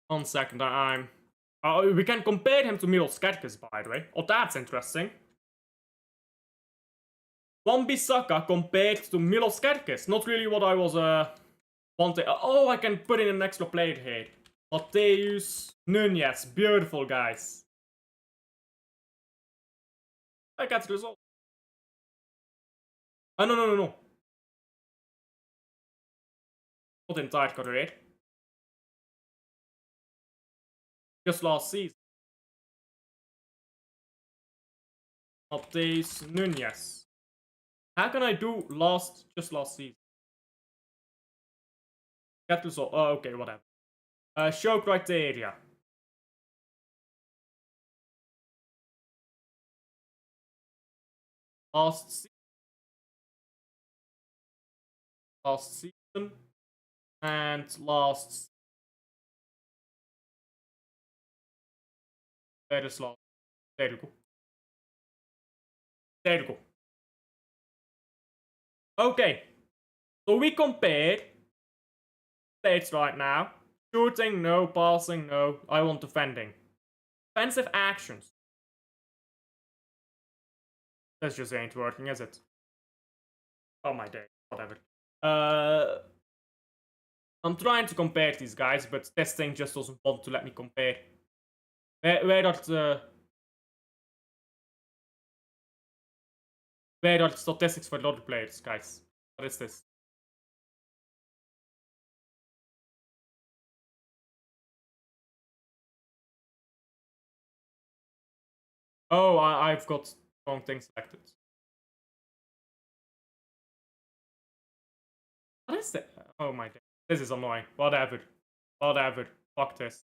One second, I'm... we can compare him to Milos Kerkez, by the way. Oh, that's interesting. Wan-Bissaka compared to Milos Kerkez. Not really what I was wanting. Oh, I can put in an extra player here. Matheus Nunes. Beautiful, guys. I got the result. Oh, no. Not entire career. Just last season. Matheus Nunes. How can I do just last season? Get result. Oh, okay, whatever. Show criteria. Last season. And last. Where is last? There you go. There you go. Okay. So we compare stats right now. Shooting, no. Passing, no. I want defending. Defensive actions. This just ain't working, is it? Oh my day. Whatever. I'm trying to compare these guys, but this thing just doesn't want to let me compare. Where are the statistics for the other players, guys? What is this? Oh, I've got wrong thing selected. What is that? Oh my god. This is annoying. Whatever. Fuck this.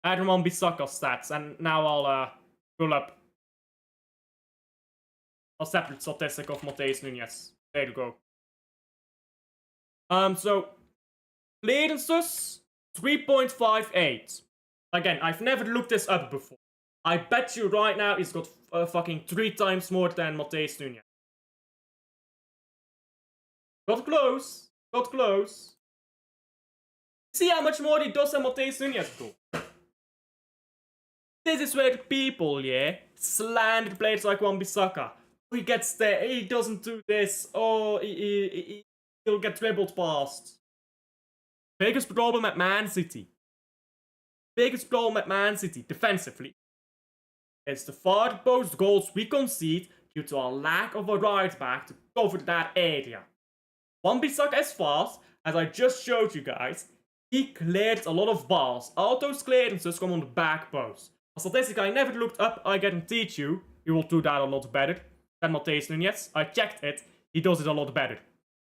Add Wan-Bissaka stats, and now I'll pull up a separate statistic of Mateus Nunes. There you go. So clearances 3.58. Again, I've never looked this up before. I bet you right now he's got fucking 3 times more than Mateus Nunes. Got close. Got close. See how much more he does than Mateus Nunes, bro. This is where people, yeah, slander players like Wan-Bissaka. He gets there, he doesn't do this. Oh, he'll get dribbled past. Biggest problem at Man City. Biggest problem at Man City, defensively. It's the far post goals we concede due to a lack of a right back to cover that area. Wan-Bissaka is fast, as I just showed you guys. He cleared a lot of balls. All those clearances come on the back post. A statistic I never looked up, I guarantee you, he will do that a lot better than Mateus Nunes. I checked it, he does it a lot better.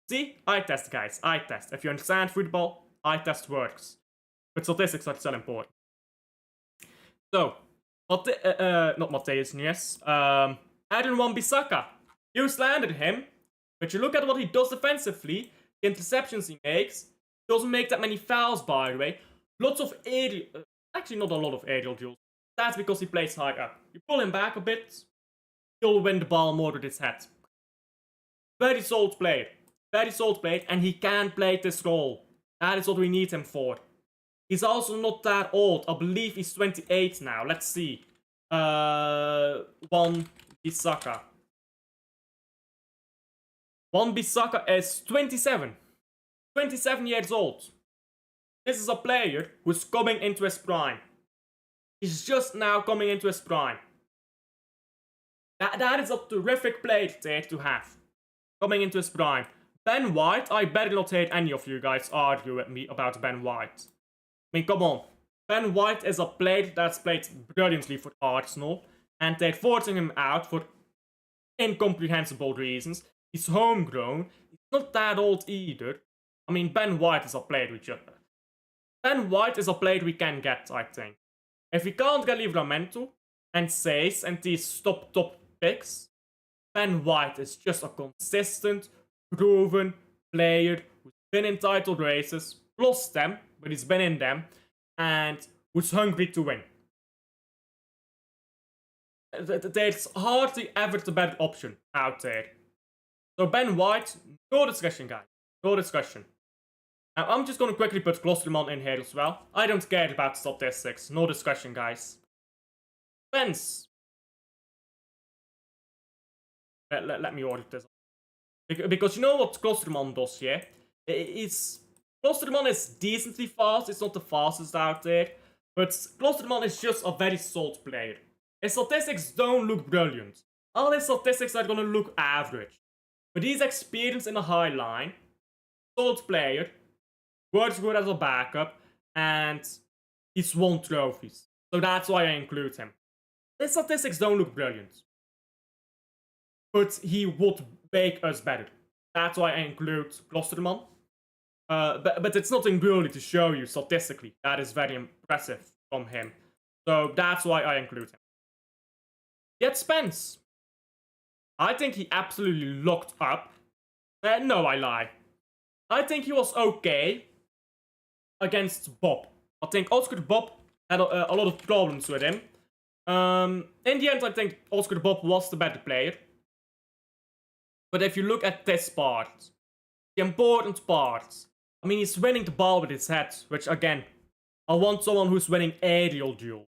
See? Eye test, guys, eye test. If you understand football, eye test works. But statistics are still important. So, not Mateus Nunes, Adrian Wan-Bissaka. You slandered him, but you look at what he does defensively, the interceptions he makes, doesn't make that many fouls, by the way. Lots of aerial, actually not a lot of aerial duels. That's because he plays high up. You pull him back a bit, he'll win the ball more with his head. Very solid player. Very solid player, and he can play this role. That is what we need him for. He's also not that old. I believe he's 28 now. Let's see. Wan-Bissaka. Wan-Bissaka is 27. 27 years old. This is a player who's coming into his prime. He's just now coming into his prime. That is a terrific player there to have. Coming into his prime. Ben White, I better not hear any of you guys argue with me about Ben White. I mean, come on. Ben White is a player that's played brilliantly for Arsenal, and they're forcing him out for incomprehensible reasons. He's homegrown. He's not that old either. I mean, Ben White is a player we can get, I think. If we can't get Livramento and Sace and these top picks, Ben White is just a consistent, proven player who's been in title races, lost them, but he's been in them, and who's hungry to win. There's hardly ever the better option out there. So Ben White, no discussion, guys. No discussion. I'm just going to quickly put Klosterman in here as well. I don't care about statistics. No discussion, guys. Spence. Let me order this. Because you know what Klosterman does, yeah? Klosterman is decently fast. It's not the fastest out there. But Klosterman is just a very solid player. His statistics don't look brilliant. All his statistics are going to look average. But he's experienced in a high line. Solid player. Works good as a backup, and he's won trophies. So that's why I include him. His statistics don't look brilliant. But he would make us better. That's why I include Klosterman. But it's nothing really to show you statistically. That is very impressive from him. So that's why I include him. Yet Spence. I think he absolutely locked up. No, I lie. I think he was okay against Bob. I think Oscar Bob had a lot of problems with him. In the end, I think Oscar Bob was the better player. But if you look at this part, the important part, I mean, he's winning the ball with his head, which again, I want someone who's winning aerial duel.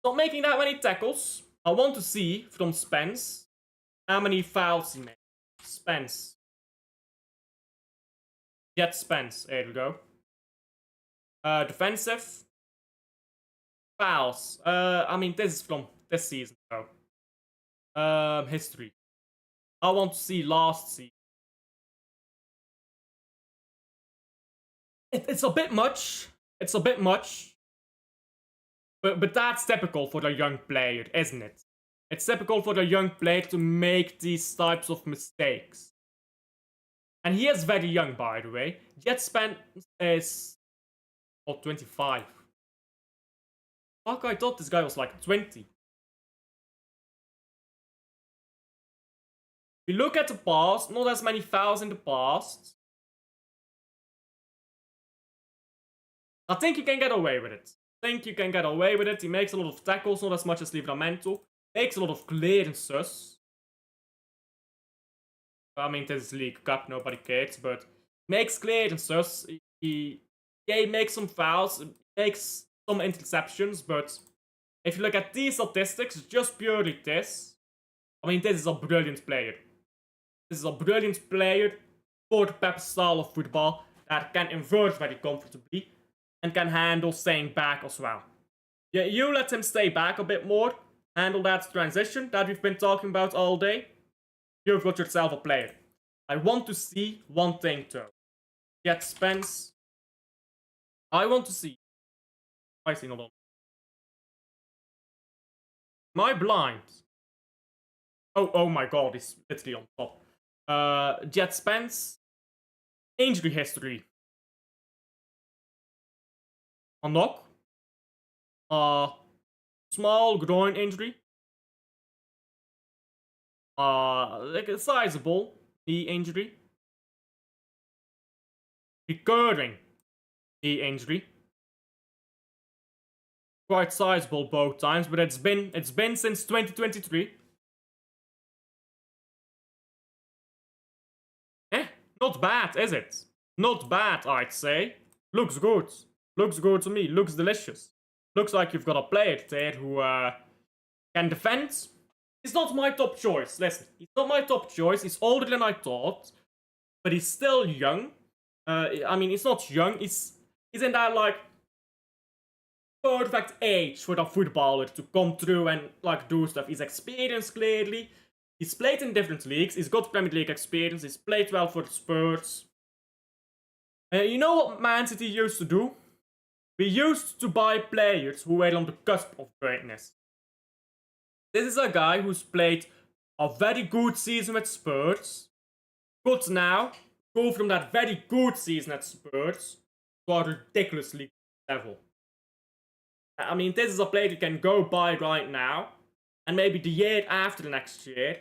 Not making that many tackles. I want to see from Spence how many fouls he made. Spence. Jet Spence. There we go. Defensive. Fouls. I mean, this is from this season, though. History. I want to see last season. It's a bit much. It's a bit much. But that's typical for a young player, isn't it? It's typical for a young player to make these types of mistakes. And he is very young, by the way. Jet Spence is... 25. Fuck, I thought this guy was like 20. If you look at the past, not as many fouls in the past. I think you can get away with it. He makes a lot of tackles, not as much as Livramento. Makes a lot of clearances. I mean, this is League Cup, nobody cares, but makes clearances. He makes some fouls, makes some interceptions, but if you look at these statistics, just purely this, I mean, this is a brilliant player. This is a brilliant player for the Pep style of football that can invert very comfortably and can handle staying back as well. Yeah, you let him stay back a bit more, handle that transition that we've been talking about all day. You've got yourself a player. I want to see one thing though. Jet Spence. I want to see. I see not on. Am I blind? Oh my god, he's literally on top. Jet Spence. Injury history. A knock. Small groin injury. Like a sizable knee injury. Recurring knee injury. Quite sizable both times, but it's been since 2023. Not bad, is it? Not bad, I'd say. Looks good. Looks good to me. Looks delicious. Looks like you've got a player there who can defend. He's not my top choice. Listen, he's not my top choice. He's older than I thought, but he's still young. I mean, he's not young. He's in that like perfect age for a footballer to come through and like do stuff. He's experienced clearly. He's played in different leagues. He's got Premier League experience. He's played well for the Spurs. You know what Man City used to do? We used to buy players who were on the cusp of greatness. This is a guy who's played a very good season with Spurs. Could now go from that very good season at Spurs to a ridiculously good level. I mean, this is a player you can go buy right now. And maybe the year after the next year,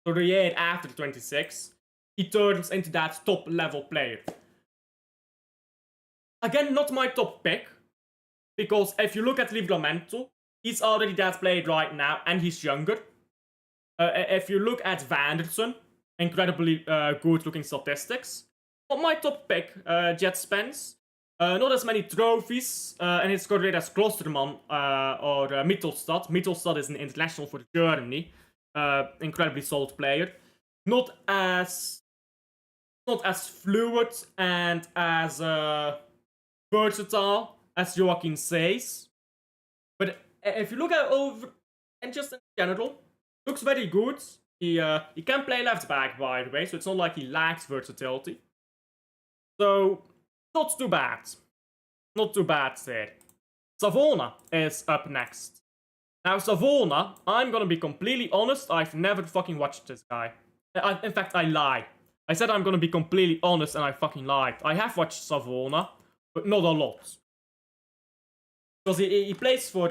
or the year after 26, he turns into that top level player. Again, not my top pick, because if you look at Livramento, he's already that player right now, and he's younger. If you look at Vanderson, incredibly good looking statistics. Not my top pick, Jet Spence. Not as many trophies in his career as Klosterman or Mittelstad. Mittelstad is an international for Germany. Incredibly solid player. Not as fluid and as versatile as Joachim says. But if you look at over and just in general, looks very good. He can play left back, by the way, so it's not like he lacks versatility. So not too bad. Not too bad there. Savona is up next. Now Savona, I'm gonna be completely honest, I've never fucking watched this guy. In fact, I lie. I said I'm gonna be completely honest and I fucking lied. I have watched Savona, but not a lot. Because he plays for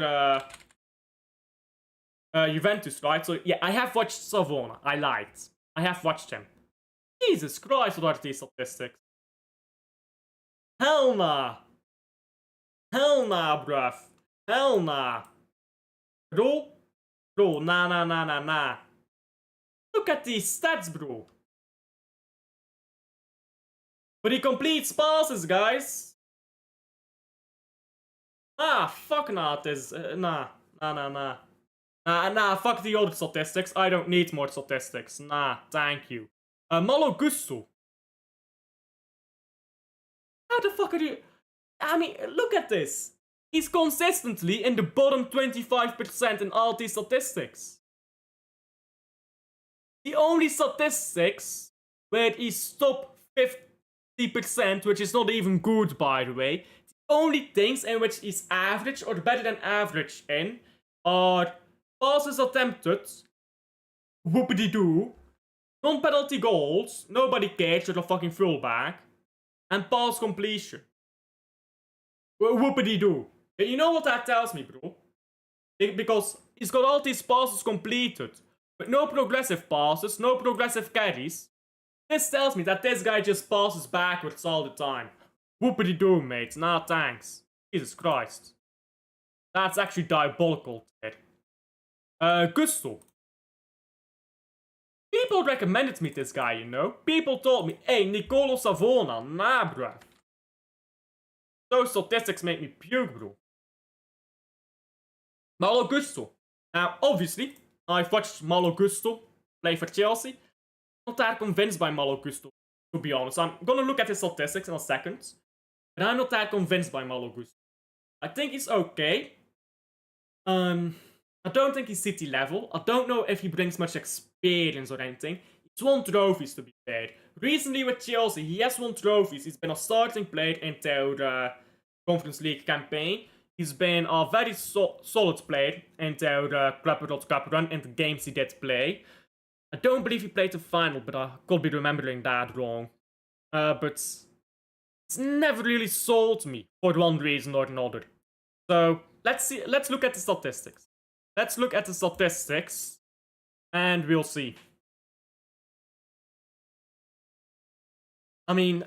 Juventus, right? So yeah, I have watched Savona. I lied. I have watched him. Jesus Christ, what are these statistics? Hell nah. Hell nah, bruv. Hell nah. Bro? Bro, nah. Look at these stats, bro. But he completes passes, guys. Fuck nah, this. Nah, fuck the old statistics. I don't need more statistics. Nah, thank you. Malo Gusto. How the fuck are you? I mean, look at this. He's consistently in the bottom 25% in all these statistics. The only statistics where he's top 50%, which is not even good, by the way, the only things in which he's average or better than average in are passes attempted, whoopity-doo, non-penalty goals, nobody cares, you're a fucking fullback, and pass completion. Whoopity-doo. You know what that tells me, bro? Because he's got all these passes completed, but no progressive passes, no progressive carries. This tells me that this guy just passes backwards all the time. Whoopity-doo, mate. Nah, thanks. Jesus Christ. That's actually diabolical, Ted. Gusto. People recommended me this guy, you know? People told me, hey, Nicolo Savona. Nah, bruh. Those statistics make me puke, bro. Malo Gusto. Now, obviously, I've watched Malo Gusto play for Chelsea. I'm not that convinced by Malo Gusto, to be honest. I'm gonna look at his statistics in a second. But I'm not that convinced by Malo Gusto. I think he's okay. I don't think he's City level. I don't know if he brings much experience or anything. He's won trophies, to be fair. Recently with Chelsea, he has won trophies. He's been a starting player in the Conference League campaign. He's been a very solid player in the Club World Cup run in the games he did play. I don't believe he played the final, but I could be remembering that wrong. But it's never really sold me for one reason or another. So let's look at the statistics. Let's look at the statistics, and we'll see. I mean,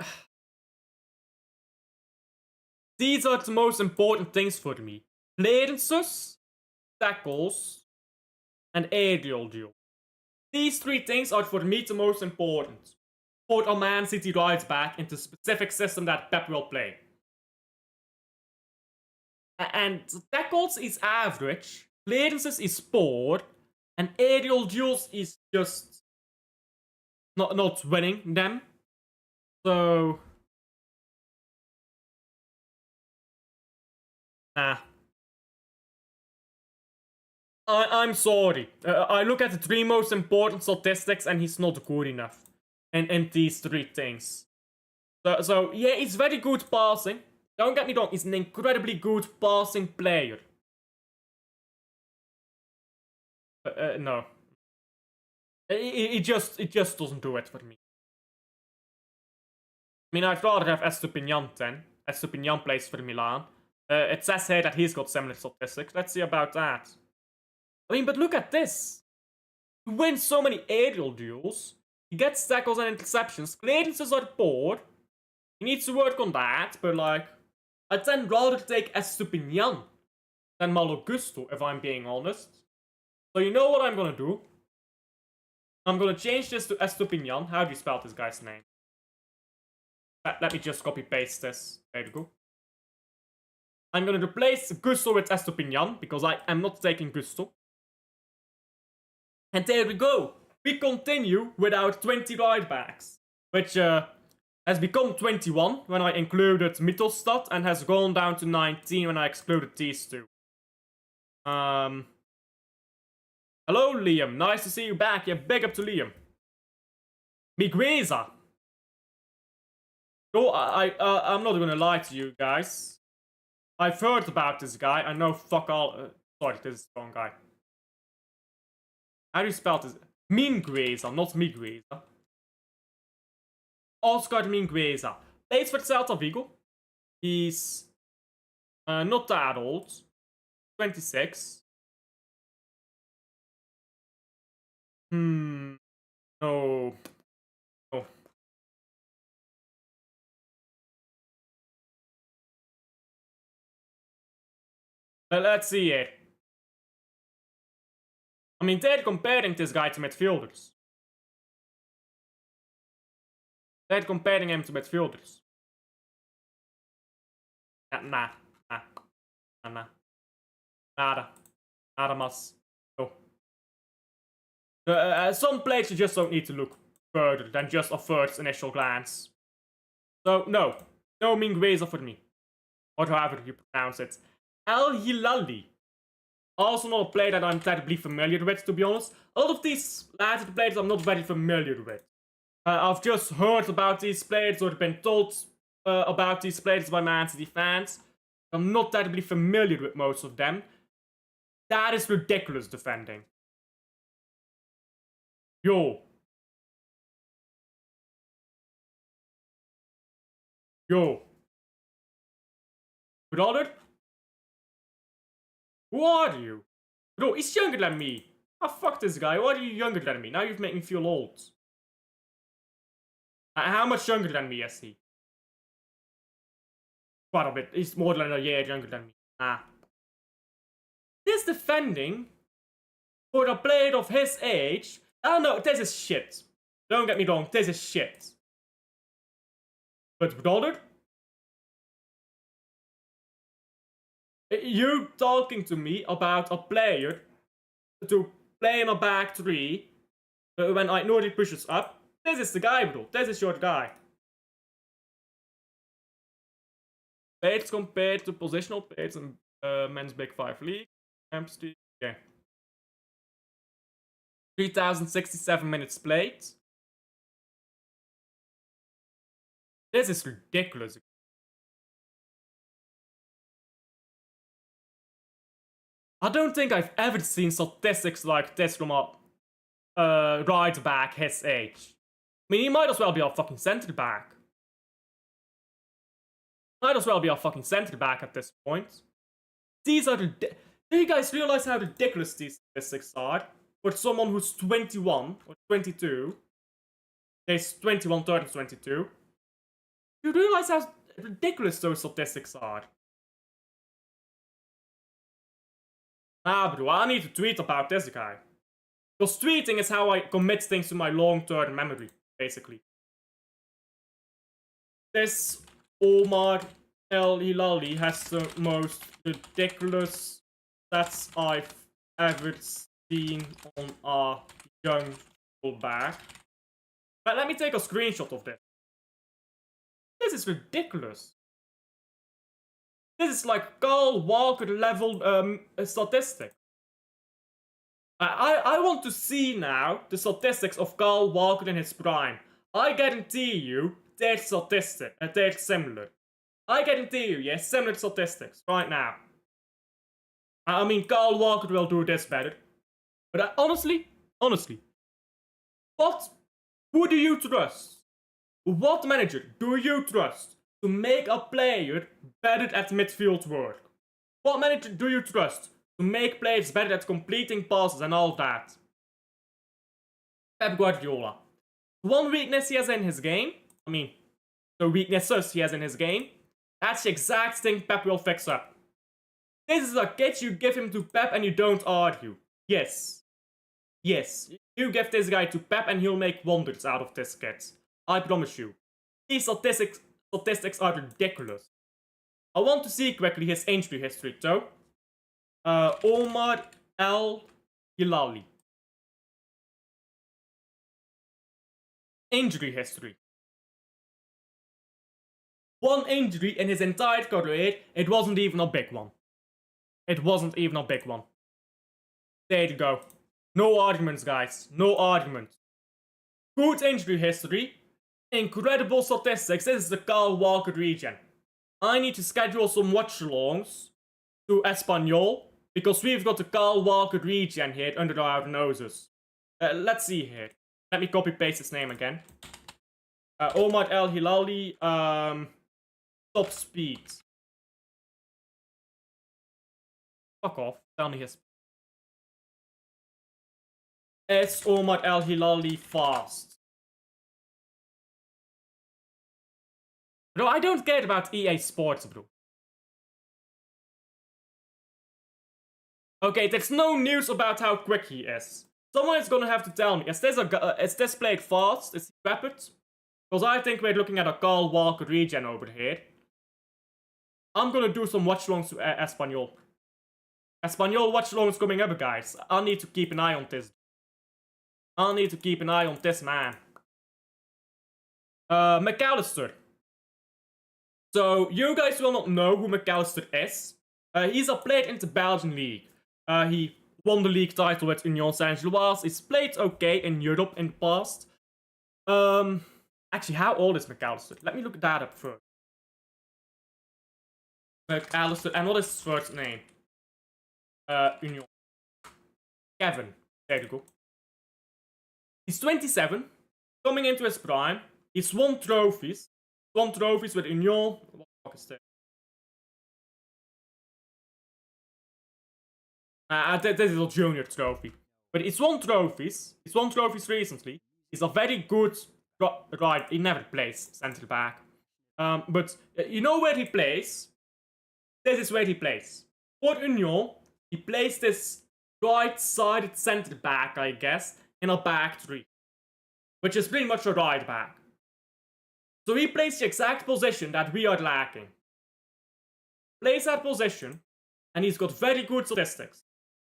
these are the most important things for me. Clearances, tackles, and aerial duel. These three things are for me the most important. For a Man City right back into a specific system that Pep will play. And tackles is average, clearances is poor, and aerial duels is just not winning them. So I'm sorry. I look at the three most important statistics and he's not good enough in these three things. So yeah, he's very good passing. Don't get me wrong, he's an incredibly good passing player. No. It just doesn't do it for me. I mean, I'd rather have Estupinian then. Estupinian plays for Milan. It says here that he's got similar statistics. Let's see about that. I mean, but look at this. He wins so many aerial duels. He gets tackles and interceptions. Clearances are poor. He needs to work on that, but like, I'd then rather take Estupinian than Malo Gusto, if I'm being honest. So you know what I'm gonna do? I'm gonna change this to Estupinian. How do you spell this guy's name? Let me just copy paste this. There you go. I'm gonna replace Gusto with Estupinian, because I am not taking Gusto. And there we go. We continue with our 20 right backs, which has become 21 when I included Mittelstadt and has gone down to 19 when I excluded these two. Hello, Liam. Nice to see you back. Yeah, big up to Liam. Migueza. Oh, I'm not gonna lie to you guys. I've heard about this guy. I know fuck all. Sorry, this is the wrong guy. How do you spell this? Mingueza, not Migueza. Oscar Mingueza. Plays for Celta Vigo. He's not that old. 26. No. No. Let's see it. I mean, they're comparing this guy to midfielders. They're comparing him to midfielders. Nah. Nada mas. No. Some players you just don't need to look further than just a first initial glance. So, no. no Mingueza for me. Or however you pronounce it. El Hilali. Also not a player that I'm terribly familiar with, to be honest. A lot of these latter players I'm not very familiar with. I've just heard about these players or been told about these players by Man City fans. I'm not terribly familiar with most of them. That is ridiculous defending. Yo. Yo. Brother? Who are you? Bro, he's younger than me. Ah, fuck this guy. Why are you younger than me? Now you've made me feel old. How much younger than me is he? Quite a bit. He's more than a year younger than me. Ah. This defending for a player of his age. Oh no, this is shit. Don't get me wrong, this is shit. But brother? You talking to me about a player to play in a back three when I know he pushes up? This is the guy, bro. This is your guy. Players compared to positional players in men's Big 5 League. Empty. Okay. 3,067 minutes played. This is ridiculous. I don't think I've ever seen statistics like this from a right back his age. I mean, he might as well be a fucking centre back. Might as well be a fucking centre back at this point. These are do you guys realize how ridiculous these statistics are? For someone who's 21 or 22. He's 21 turns 22. You realize how ridiculous those statistics are? Ah, bro, I need to tweet about this guy. Because tweeting is how I commit things to my long-term memory, basically. This Omar El Hilali has the most ridiculous stats I've ever seen on a young fullback. But let me take a screenshot of this. This is ridiculous. This is like Carl Walker level statistic. I want to see now the statistics of Carl Walker in his prime. I guarantee you they're they're similar. I guarantee you, yes, similar statistics right now. I mean, Carl Walker will do this better. But honestly, who do you trust? What manager do you trust to make a player better at midfield work? What manager do you trust to make players better at completing passes and all that? Pep Guardiola. One weakness he has in his game, I mean, the weaknesses he has in his game, that's the exact thing Pep will fix up. This is a kid you give him to Pep and you don't argue. Yes. Yes. You give this guy to Pep and he'll make wonders out of this kid. I promise you. These statistics are ridiculous. I want to see quickly his injury history though. Omar El Hilali. Injury history. One injury in his entire career, it wasn't even a big one. It wasn't even a big one. There you go. No arguments, guys. No arguments. Good injury history. Incredible statistics. This is the Carl Walker region. I need to schedule some watch-alongs to Espanyol because we've got the Carl Walker region here under our noses. Let's see here. Let me copy-paste his name again. Omar El Hilali. Top speed. Fuck off. Tell me his. It's Omar El Hilali fast. Bro, I don't care about EA Sports, bro. Okay, there's no news about how quick he is. Someone is gonna have to tell me, is this played fast? Is he rapid? Because I think we're looking at a Carl Walker regen over here. I'm gonna do some watch-alongs to Espanyol. Espanyol watch-alongs coming up, guys. I need to keep an eye on this. I need to keep an eye on this man. McAllister. So, you guys will not know who McAllister is. He's a player in the Belgian league. He won the league title with Union Saint-Gilloise. He's played okay in Europe in the past. Actually, how old is McAllister? Let me look that up first. McAllister, and what is his first name? Union. Kevin. There you go. He's 27, coming into his prime. He's won trophies. Won trophies with Union. What the fuck is that? This is a junior trophy. But he's won trophies. He's won trophies recently. He's a very good right. He never plays centre back. But you know where he plays? This is where he plays. For Union, he plays this right-sided centre back, I guess, in a back three, which is pretty much a right back. So he plays the exact position that we are lacking. Plays that position, and he's got very good statistics.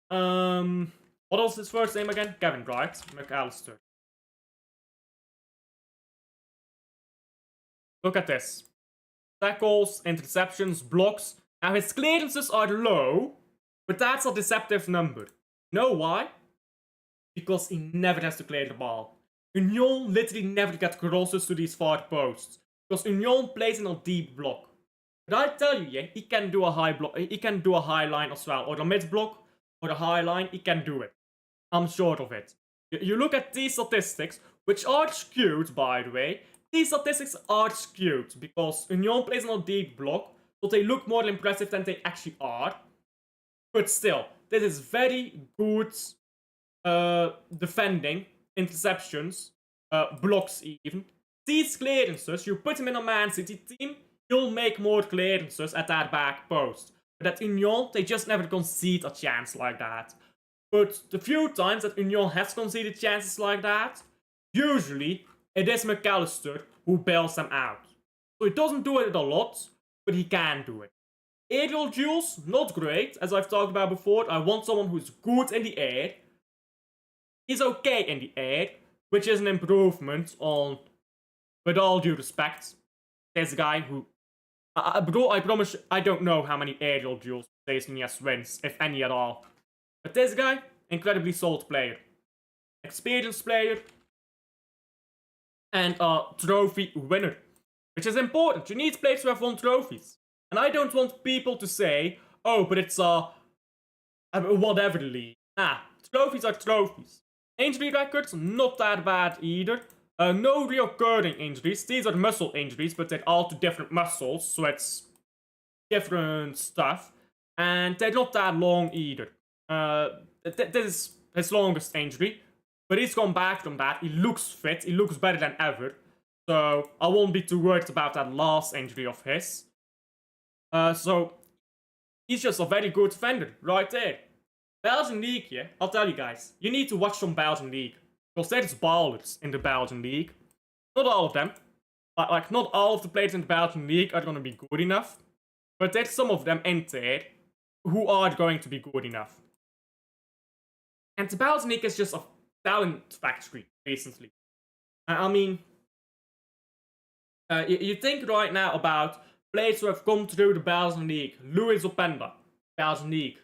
What was his first name again? Kevin, right? McAllister. Look at this. Tackles, interceptions, blocks. Now his clearances are low, but that's a deceptive number. You know why? Because he never has to clear the ball. Union literally never get crosses to these far posts. Because Union plays in a deep block. But I tell you, yeah, he can do a high block. He can do a high line as well. Or the mid block, or the high line, he can do it. I'm sure of it. You look at these statistics, which are skewed, by the way. These statistics are skewed because Union plays in a deep block, so they look more impressive than they actually are. But still, this is very good defending, interceptions, blocks even. These clearances, you put him in a Man City team, you'll make more clearances at that back post. But at Union, they just never concede a chance like that. But the few times that Union has conceded chances like that, usually it is McAllister who bails them out. So he doesn't do it a lot, but he can do it. Aerial duels, not great, as I've talked about before. I want someone who's good in the air. He's okay in the air, which is an improvement on, with all due respect, this guy who... Bro, I promise you, I don't know how many aerial duels Jason wins, if any at all. But this guy, incredibly solid player. Experienced player. And a trophy winner. Which is important. You need players who have won trophies. And I don't want people to say, oh, but it's a whatever league. Trophies are trophies. Injury records, not that bad either. No reoccurring injuries. These are muscle injuries, but they're all to different muscles, so it's different stuff. And they're not that long either. This is his longest injury, but he's gone back from that. He looks fit. He looks better than ever. So I won't be too worried about that last injury of his. So he's just a very good defender right there. Belgian League, yeah, I'll tell you guys. You need to watch some Belgian League. Because there's ballers in the Belgian League. Not all of them. Like, not all of the players in the Belgian League are going to be good enough. But there's some of them in there who are going to be good enough. And the Belgian League is just a talent factory, recently. I mean, you think right now about players who have come through the Belgian League. Louis Openda, Belgian League.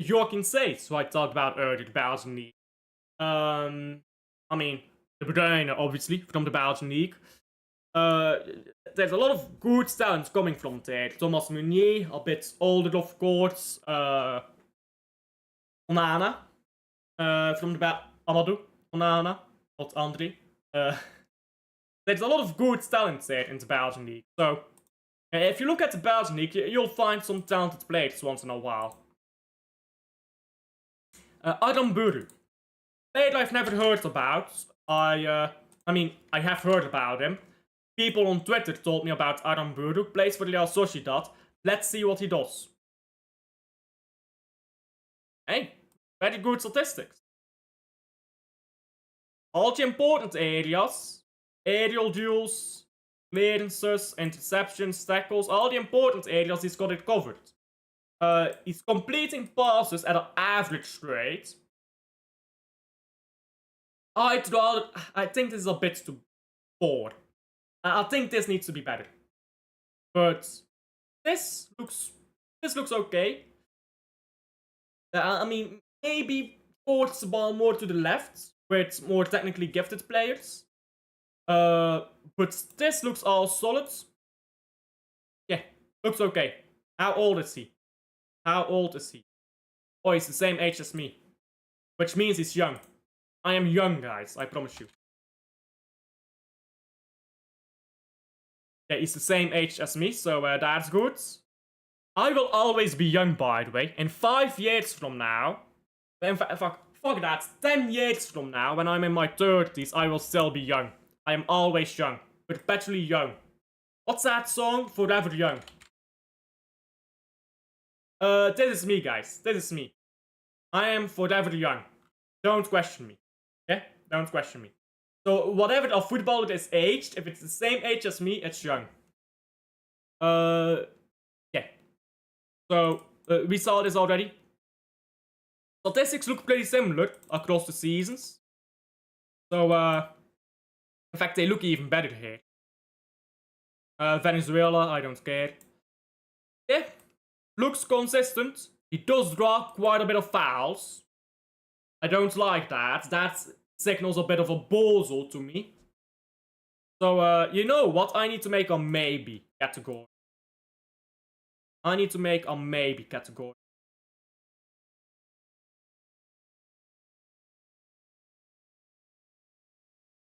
Joachim Seys, who I talked about earlier, the Belgian League. I mean, De Bruyne, obviously, from the Belgian League. There's a lot of good talents coming from there. Thomas Meunier, a bit older, of course. Onana, from the Amadou Onana, not Andre. There's a lot of good talent there in the Belgian League. So, if you look at the Belgian League, you'll find some talented players once in a while. Adam Buru. Player I've never heard about. I mean, I have heard about him. People on Twitter told me about Adam Buru. Plays for Real Sociedad. Let's see what he does. Hey, very good statistics. All the important areas. Aerial duels, clearances, interceptions, tackles. All the important areas he's got it covered. He's completing passes at an average rate. I think this is a bit too poor. I think this needs to be better. But this looks okay. I mean, maybe force the ball more to the left with more technically gifted players. But this looks all solid. Yeah, looks okay. How old is he? How old is he? Oh, he's the same age as me. Which means he's young. I am young, guys, I promise you. Yeah, he's the same age as me, so that's good. I will always be young, by the way. In 5 years from now, in fact, fuck that, 10 years from now, when I'm in my 30s, I will still be young. I am always young. Perpetually young. What's that song? Forever Young. This is me, guys. This is me. I am forever young. Don't question me. Okay? Don't question me. So, whatever a footballer is aged, if it's the same age as me, it's young. Yeah. So, we saw this already. Statistics look pretty similar across the seasons. So, in fact, they look even better here. Venezuela, I don't care. Yeah. Looks consistent. He does draw quite a bit of fouls. I don't like that. That signals a bit of a bozo to me. So, you know what? I need to make a maybe category. I need to make a maybe category.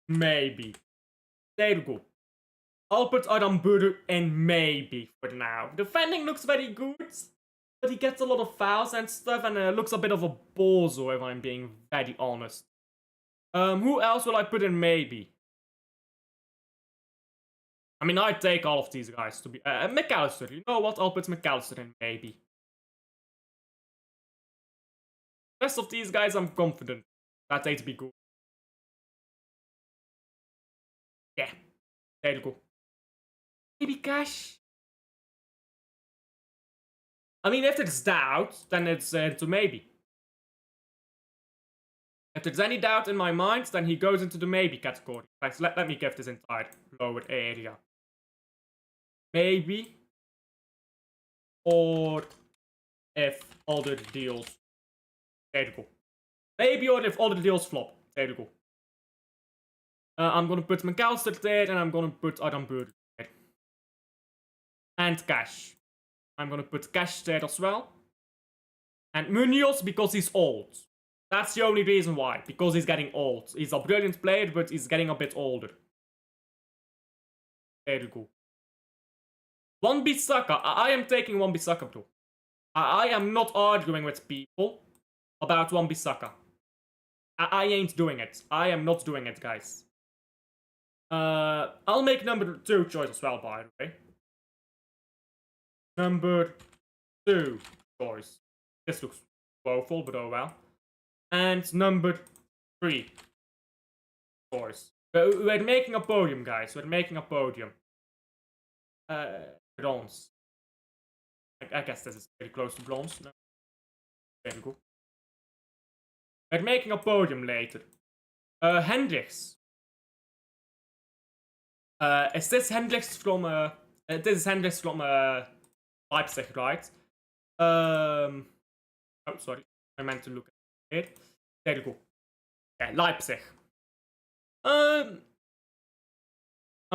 Maybe. There you go. I'll put Aramburu in maybe for now. Defending looks very good, but he gets a lot of fouls and stuff, and looks a bit of a bozo if I'm being very honest. Who else will I put in maybe? I mean, I'd take all of these guys to be... McAllister, you know what? I'll put McAllister in maybe. The rest of these guys, I'm confident that they'd be good. Yeah, there you go. Maybe Cash. I mean, if there's doubt, then it's into maybe. If there's any doubt in my mind, then he goes into the maybe category. Let me give this entire lower area. Maybe. Or if other deals. There you go. Maybe or if other deals flop. There you go. I'm gonna put McAllister there, and I'm gonna put Aramburu there. And Cash. I'm gonna put Cash there as well. And Munoz because he's old. That's the only reason why. Because he's getting old. He's a brilliant player, but he's getting a bit older. There you go. Wan-Bissaka. I am taking Wan-Bissaka, bro. I am not arguing with people about Wan-Bissaka. I ain't doing it. I am not doing it, guys. I'll make number 2 choice as well, by the way. Number 2 choice. This looks woeful, but oh well. And number 3 choice. We're making a podium, guys. We're making a podium. Bronze. I guess this is very close to bronze. No. There we go. We're making a podium later. Hendricks. Is this Hendricks from this is Hendricks from Leipzig, right? Oh, sorry. I meant to look at it. There you go. Yeah, Leipzig. I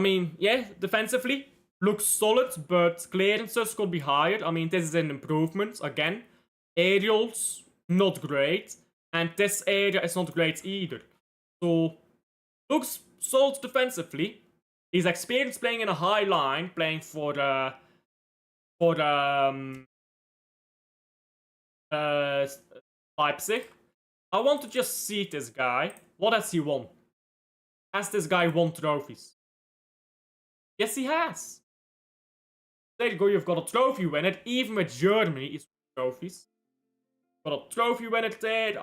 mean, yeah, defensively looks solid, but clearances could be higher. I mean, this is an improvement again. Aerials not great, and this area is not great either. So looks solid defensively. He's experienced playing in a high line, playing for Leipzig. I want to just see this guy. What has he won? Has this guy won trophies? Yes, he has. There you go, you've got a trophy winner. Even with Germany, he's trophies. Got a trophy winner there.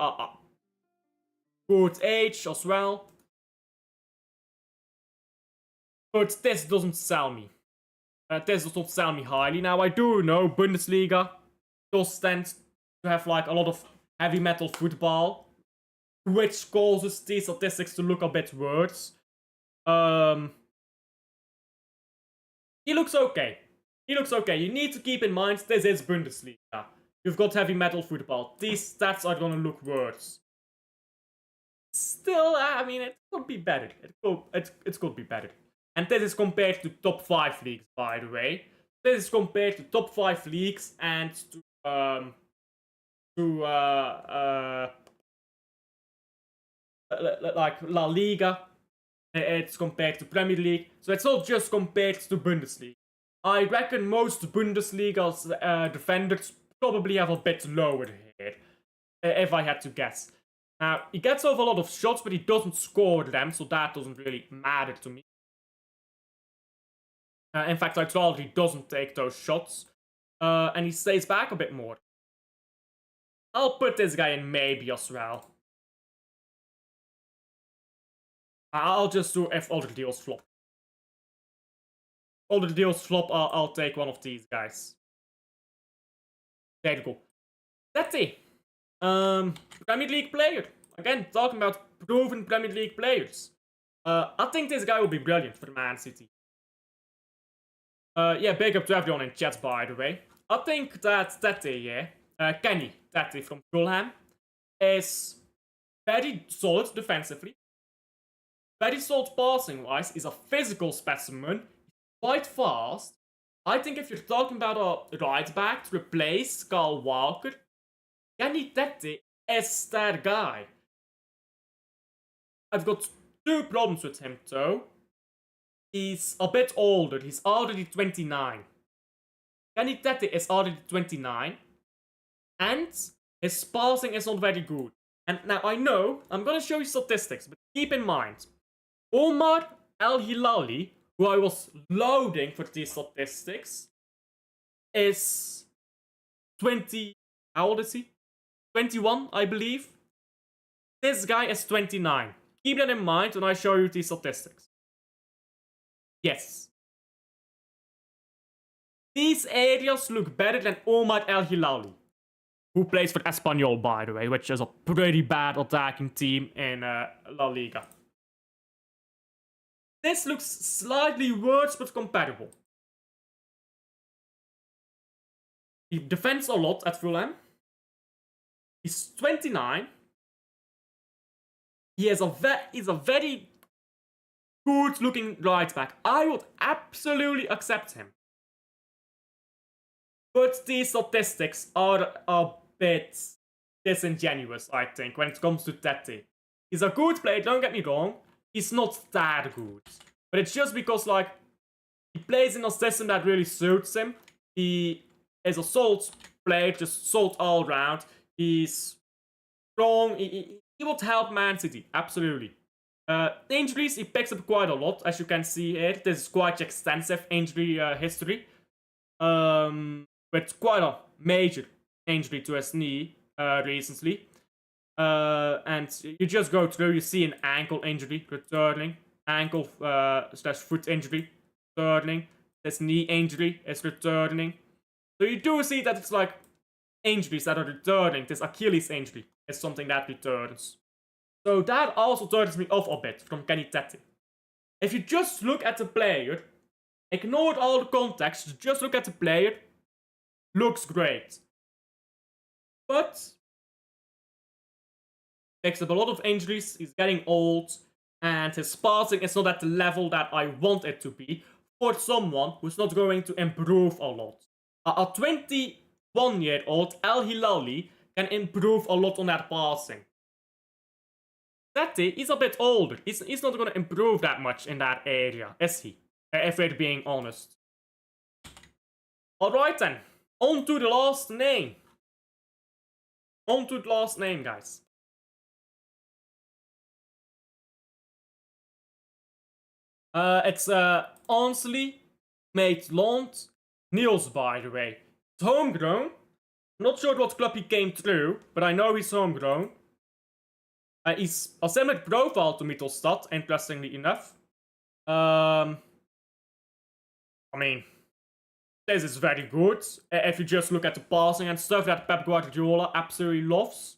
Good age as well. But this doesn't sell me. This does not sell me highly. Now, I do know Bundesliga does tend to have like a lot of heavy metal football, which causes these statistics to look a bit worse. He looks okay. He looks okay. You need to keep in mind, this is Bundesliga. You've got heavy metal football. These stats are gonna look worse. Still, I mean, it could be better. It could be better. And this is compared to top 5 leagues, by the way. This is compared to top 5 leagues and like La Liga. It's compared to Premier League. So it's not just compared to Bundesliga. I reckon most Bundesliga's defenders probably have a bit lower here, if I had to guess. Now, he gets off a lot of shots, but he doesn't score them, so that doesn't really matter to me. In fact, I'd rather he doesn't take those shots, and he stays back a bit more. I'll put this guy in maybe as well. I'll just do if all the deals flop. All the deals flop, I'll take one of these guys. There you go. That's it. Premier League player. Again, talking about proven Premier League players. I think this guy will be brilliant for Man City. Yeah, big up to everyone in chat, by the way. I think that Tete, yeah, Kenny Tete from Fulham, is very solid defensively. Very solid passing-wise. Is a physical specimen. Quite fast. I think if you're talking about a right back to replace Kyle Walker, Kenny Tete is that guy. I've got 2 problems with him though. He's a bit older. He's already 29. Kenny Tete is already 29. And his passing is not very good. And now I know, I'm gonna show you statistics, but keep in mind, Omar El Hilali, who I was loading for these statistics, is 20. How old is he? 21, I believe. This guy is 29. Keep that in mind when I show you these statistics. Yes. These areas look better than Omar El Hilali, who plays for Espanyol, by the way, which is a pretty bad attacking team in La Liga. This looks slightly worse, but comparable. He defends a lot at Fulham. He's 29. He's a very good-looking right back. I would absolutely accept him. But these statistics are a bit disingenuous, I think, when it comes to Tete. He's a good player, don't get me wrong. He's not that good. But it's just because, like, he plays in a system that really suits him. He is a solid player, just solid all around. He's strong. He would help Man City, absolutely. Injuries, he picks up quite a lot, as you can see here. This is quite extensive injury history. With quite a major injury to his knee recently. And you just go through, you see an ankle injury returning, ankle slash foot injury returning, this knee injury is returning. So you do see that it's like injuries that are returning. This Achilles injury is something that returns. So that also turns me off a bit from Kenny Tete. If you just look at the player, ignore all the context, just look at the player, looks great. But picks up a lot of injuries, he's getting old, and his passing is not at the level that I want it to be for someone who's not going to improve a lot. A 21-year-old El Hilali can improve a lot on that passing. Tete is a bit older. He's not going to improve that much in that area, is he? If we're being honest. Alright then, on to the last name. On to the last name, guys. It's Ansley Maitland Niels, by the way. It's homegrown. I'm not sure what club he came through, but I know he's homegrown. He's a similar profile to Mittelstadt, interestingly enough. I mean, this is very good. If you just look at the passing and stuff that Pep Guardiola absolutely loves.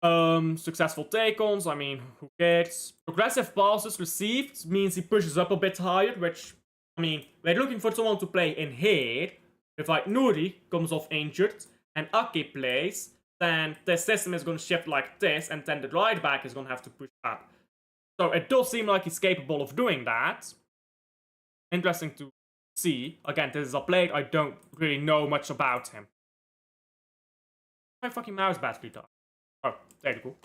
Successful take-ons, I mean, who cares? Progressive passes received means he pushes up a bit higher, which I mean, we're looking for someone to play in here. If like Nuri comes off injured and Aki plays, then the system is going to shift like this, and then the right back is going to have to push up. So it does seem like he's capable of doing that. Interesting to see. Again, this is a player I don't really know much about him. My fucking mouse battery died. Oh, there you go.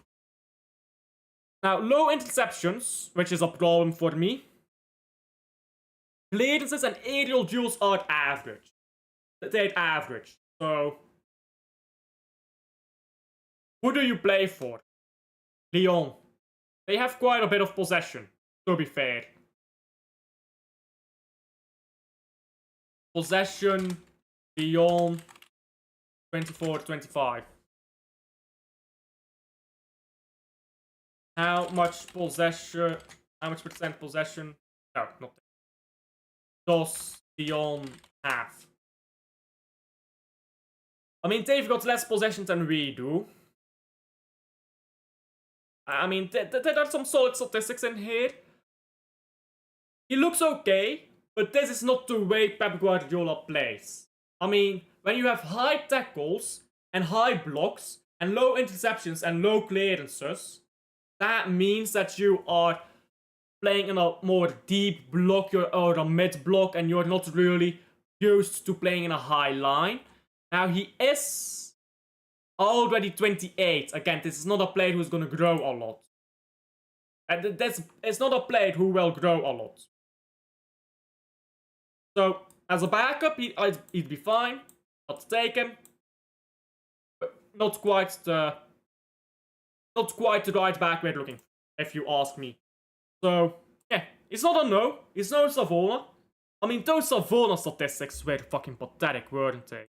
Now, low interceptions, which is a problem for me. Clearances and aerial duels are average. They're average. So, who do you play for? Lyon. They have quite a bit of possession, to be fair. Possession, Lyon, 24-25. How much possession? How much percent possession? No, not that. Does Lyon have? I mean, they've got less possession than we do. I mean, there are some solid statistics in here. He looks okay, but this is not the way Pep Guardiola plays. I mean, when you have high tackles and high blocks and low interceptions and low clearances, that means that you are playing in a more deep block or a mid block, and you're not really used to playing in a high line. Now, he is already 28. Again, this is not a player who's going to grow a lot. And it's not a player who will grow a lot. So, as a backup, he'd be fine. Not take him. But not quite the right back we're looking for, if you ask me. So, yeah, it's not a no. It's no Savona. I mean, those Savona statistics were fucking pathetic, weren't they?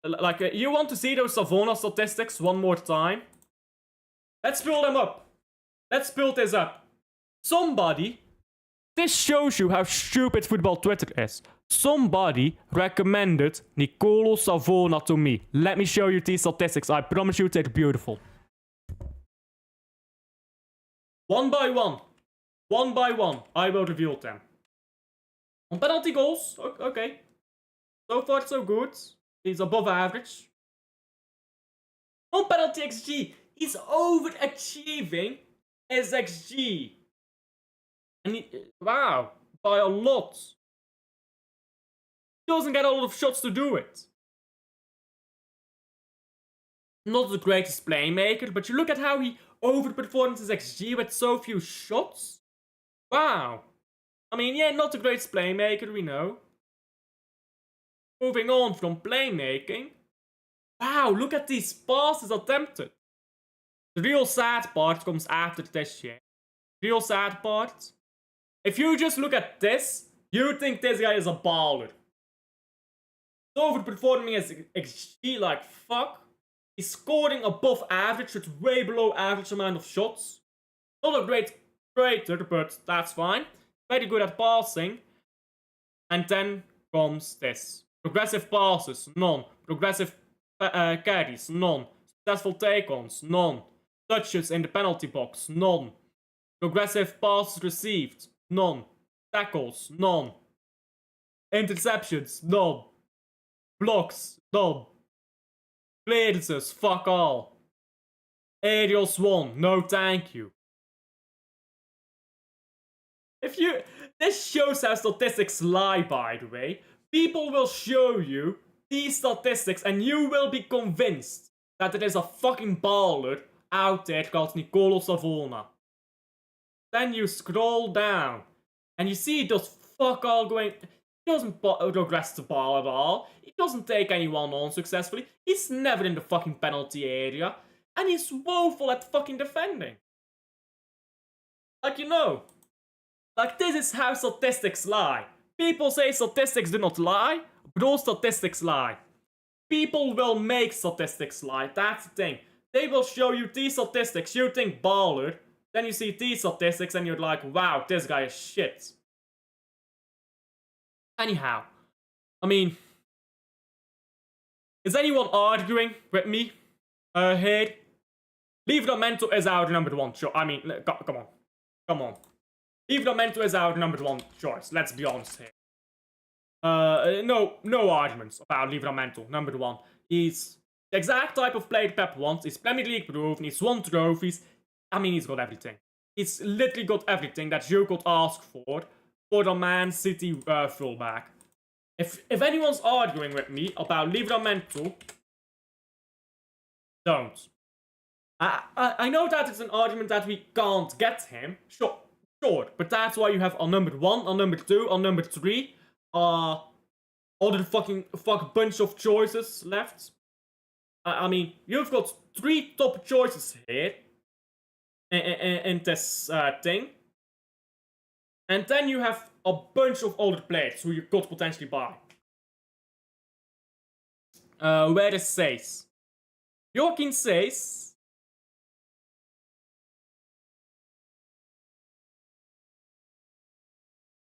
Like, you want to see those Savona statistics one more time? Let's build them up. Let's build this up. Somebody, this shows you how stupid football Twitter is. Somebody recommended Nicolo Savona to me. Let me show you these statistics. I promise you they're beautiful. One by one, I will reveal them. On penalty goals, okay. So far, so good. He's above average. On penalty XG, he's overachieving his XG. And wow, by a lot. He doesn't get a lot of shots to do it. Not the greatest playmaker, but you look at how he overperforms his XG with so few shots. Wow. I mean, yeah, not the greatest playmaker, we know. Moving on from playmaking. Wow, look at these passes attempted. The real sad part comes after this year. Real sad part. If you just look at this, you think this guy is a baller. He's overperforming his XG like fuck. He's scoring above average with way below average amount of shots. Not a great creator, but that's fine. Very good at passing. And then comes this. Progressive passes, none. Progressive carries, none. Successful take-ons, none. Touches in the penalty box, none. Progressive passes received, none. Tackles, none. Interceptions, none. Blocks, none. Clearances, fuck all. Aerials, one, no thank you. This shows how statistics lie, by the way. People will show you these statistics and you will be convinced that there is a fucking baller out there called Nicolo Savona. Then you scroll down and you see he does fuck all going. He doesn't progress the ball at all. He doesn't take anyone on successfully. He's never in the fucking penalty area. And he's woeful at fucking defending. Like, you know. Like, this is how statistics lie. People say statistics do not lie, but all statistics lie. People will make statistics lie, that's the thing. They will show you these statistics, you think baller, then you see these statistics and you're like, wow, this guy is shit. Anyhow, I mean, is anyone arguing with me here? Livramento is our number one show. I mean, come on. Livramento is our number one choice, let's be honest here. No arguments about Livramento, number one. He's the exact type of player Pep wants. He's Premier League proven, he's won trophies. I mean, he's got everything. He's literally got everything that you could ask for a Man City fullback. If anyone's arguing with me about Livramento, don't. I know that it's an argument that we can't get him, sure, but that's why you have on number 1, on number 2, on number 3, other fuck bunch of choices left. I mean, you've got 3 top choices here in this thing. And then you have a bunch of older players who you could potentially buy. Where is Says? Joaquin Says.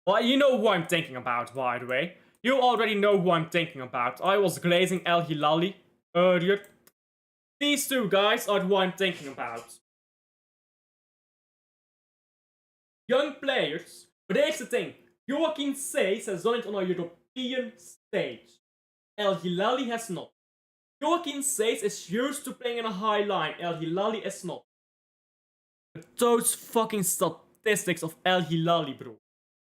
Well, you know who I'm thinking about, by the way. You already know who I'm thinking about. I was glazing El Hilali earlier. These 2 guys are who I'm thinking about. Young players, but here's the thing. Joaquin Says has done it on a European stage. El Hilali has not. Joaquin Says is used to playing in a high line. El Hilali is not. But those fucking statistics of El Hilali, bro.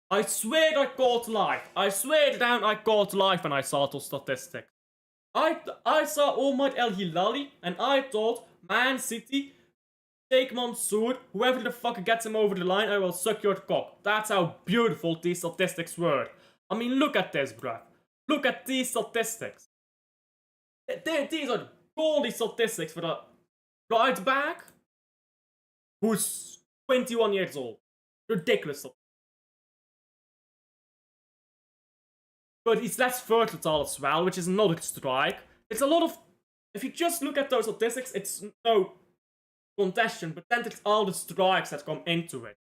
I swear I called live. I swear down I called live when I saw those statistics. I saw Omar El Hilali and I thought, Man City, take Mansour, whoever the fuck gets him over the line, I will suck your cock. That's how beautiful these statistics were. I mean, look at this, bruh. Look at these statistics. These are goldy statistics for a right back who's 21 years old. Ridiculous. But he's less versatile as well, which is another strike. It's a lot of... If you just look at those statistics, it's no contention, but then it's all the strikes that come into it.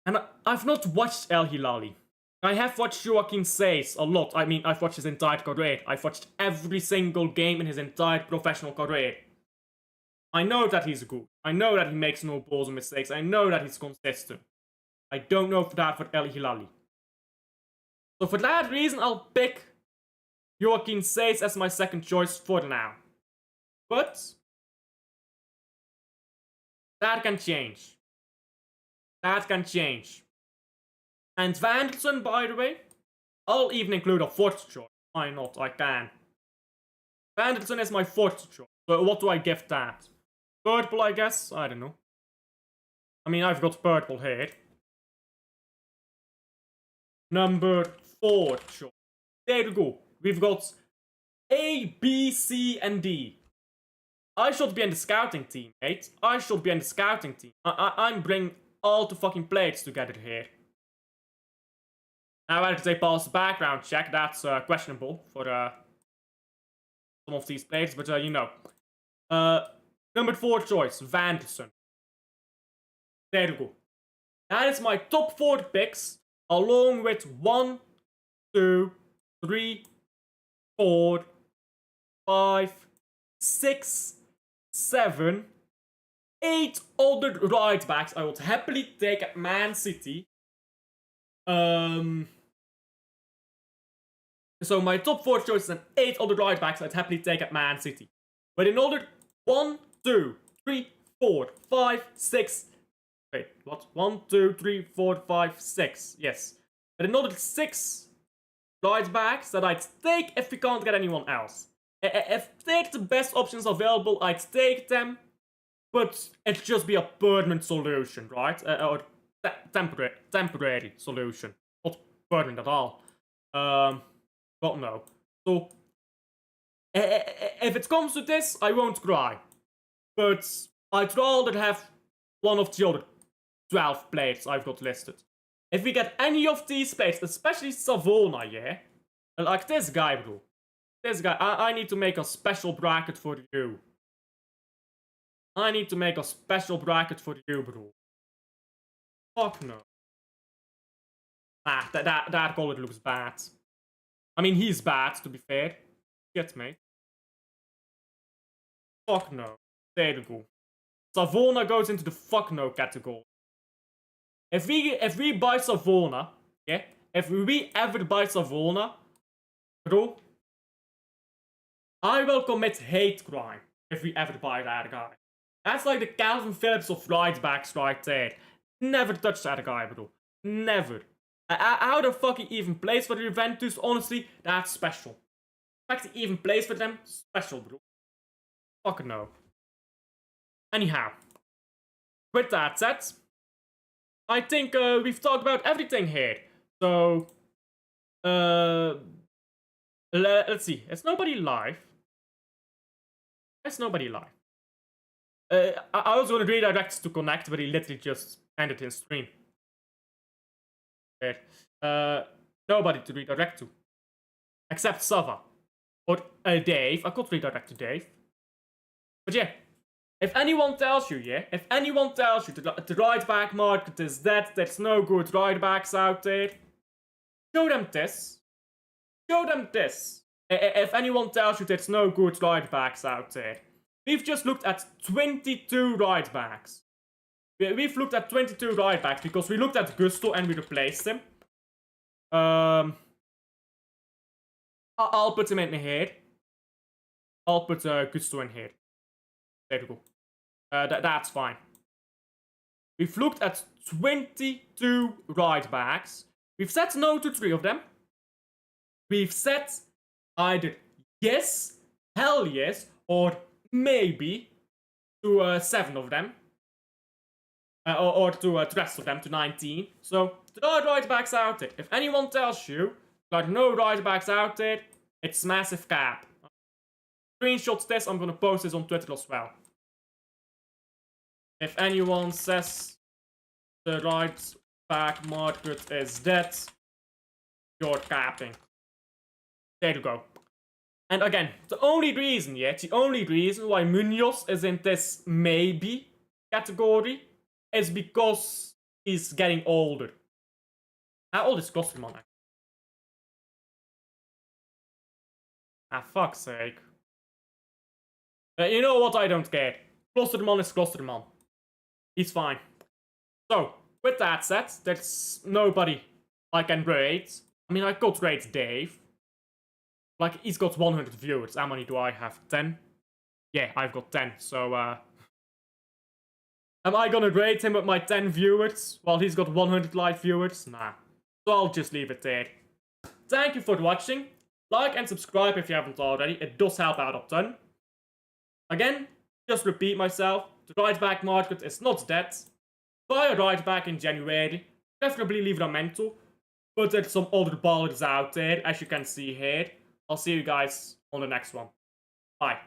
And I've not watched El Hilali. I have watched Joaquin Says a lot. I mean, I've watched his entire career. I've watched every single game in his entire professional career. I know that he's good. I know that he makes no balls or mistakes. I know that he's consistent. I don't know for that for El Hilali. So for that reason, I'll pick Joaquin Says as my second choice for now. But that can change. That can change. And Vanderson, by the way, I'll even include a 4th choice. Why not? I can. Vanderson is my 4th choice. So what do I give that? Purple, I guess? I don't know. I mean, I've got purple here. Number 4 choice. There you go. We've got A, B, C, and D. I should be in the scouting team, mate. I should be in the scouting team. I'm bringing all the fucking players together here. Now, I could say pass the background check. That's questionable for some of these players, but you know. Number 4 choice, Vanderson. There you go. That is my top 4 picks, along with 1, 2, 3, 4, 5, 6, 7, 8 other right backs I would happily take at Man City. So my top 4 choices and 8 other right backs I'd happily take at Man City. But in order 1, 2, 3, 4, 5, 6. Wait, what? 1, 2, 3, 4, 5, 6. Yes. But another 6 right backs that I'd take if we can't get anyone else. If take the best options available, I'd take them. But it'd just be a permanent solution, right? Or temporary solution. Not permanent at all. But no. So, if it comes to this, I won't cry. But I'd rather have one of the other 12 players I've got listed. If we get any of these players, especially Savona, yeah? Like this guy, bro. This guy, I need to make a special bracket for you. I need to make a special bracket for you, bro. Fuck no. Ah, that color looks bad. I mean, he's bad, to be fair. Get me. Fuck no. There you go. Savona goes into the fuck no category. If we buy Savona, yeah, if we ever buy Savona, bro, I will commit hate crime if we ever buy that guy. That's like the Calvin Phillips of right backs right there. Never touch that guy, bro. Never. How the fuck he even plays for the Juventus, honestly, that's special. The fact he even plays for them, special, bro. Fucking no. Anyhow, with that said, I think we've talked about everything here. So, let's see. Is nobody live? Is nobody live? I was going to redirect to connect, but he literally just ended his stream. There. Nobody to redirect to. Except Sava. Or Dave. I could redirect to Dave. But yeah. If anyone tells you, if anyone tells you the right back market is dead, there's no good right backs out there, show them this. Show them this. If anyone tells you there's no good right backs out there, we've just looked at 22 right backs. We've looked at 22 right backs because we looked at Gusto and we replaced him. I'll put him in here. I'll put Gusto in here. There we go. That's fine. We've looked at 22 right backs. We've said no to 3 of them. We've said either yes, hell yes, or maybe to 7 of them. Or to the rest of them, to 19. So, there are right backs out there. If anyone tells you there are no right backs out there, it's massive cap. Screenshots this, I'm gonna post this on Twitter as well. If anyone says the right back market is dead, you're capping. There you go. And again, the only reason why Munoz is in this maybe category is because he's getting older. How old is Klosterman? Ah, fuck's sake. You know what? I don't care. Klosterman is Klosterman. He's fine. So, with that said, there's nobody I can rate. I mean, I could rate Dave. Like, he's got 100 viewers. How many do I have? 10? Yeah, I've got 10. So, am I gonna rate him with my 10 viewers while he's got 100 live viewers? Nah. So I'll just leave it there. Thank you for watching. Like and subscribe if you haven't already. It does help out a ton. Again, just repeat myself. The right back market is not dead. Buy a right back in January. Preferably Livramento. But there's some other ballers out there, as you can see here. I'll see you guys on the next one. Bye.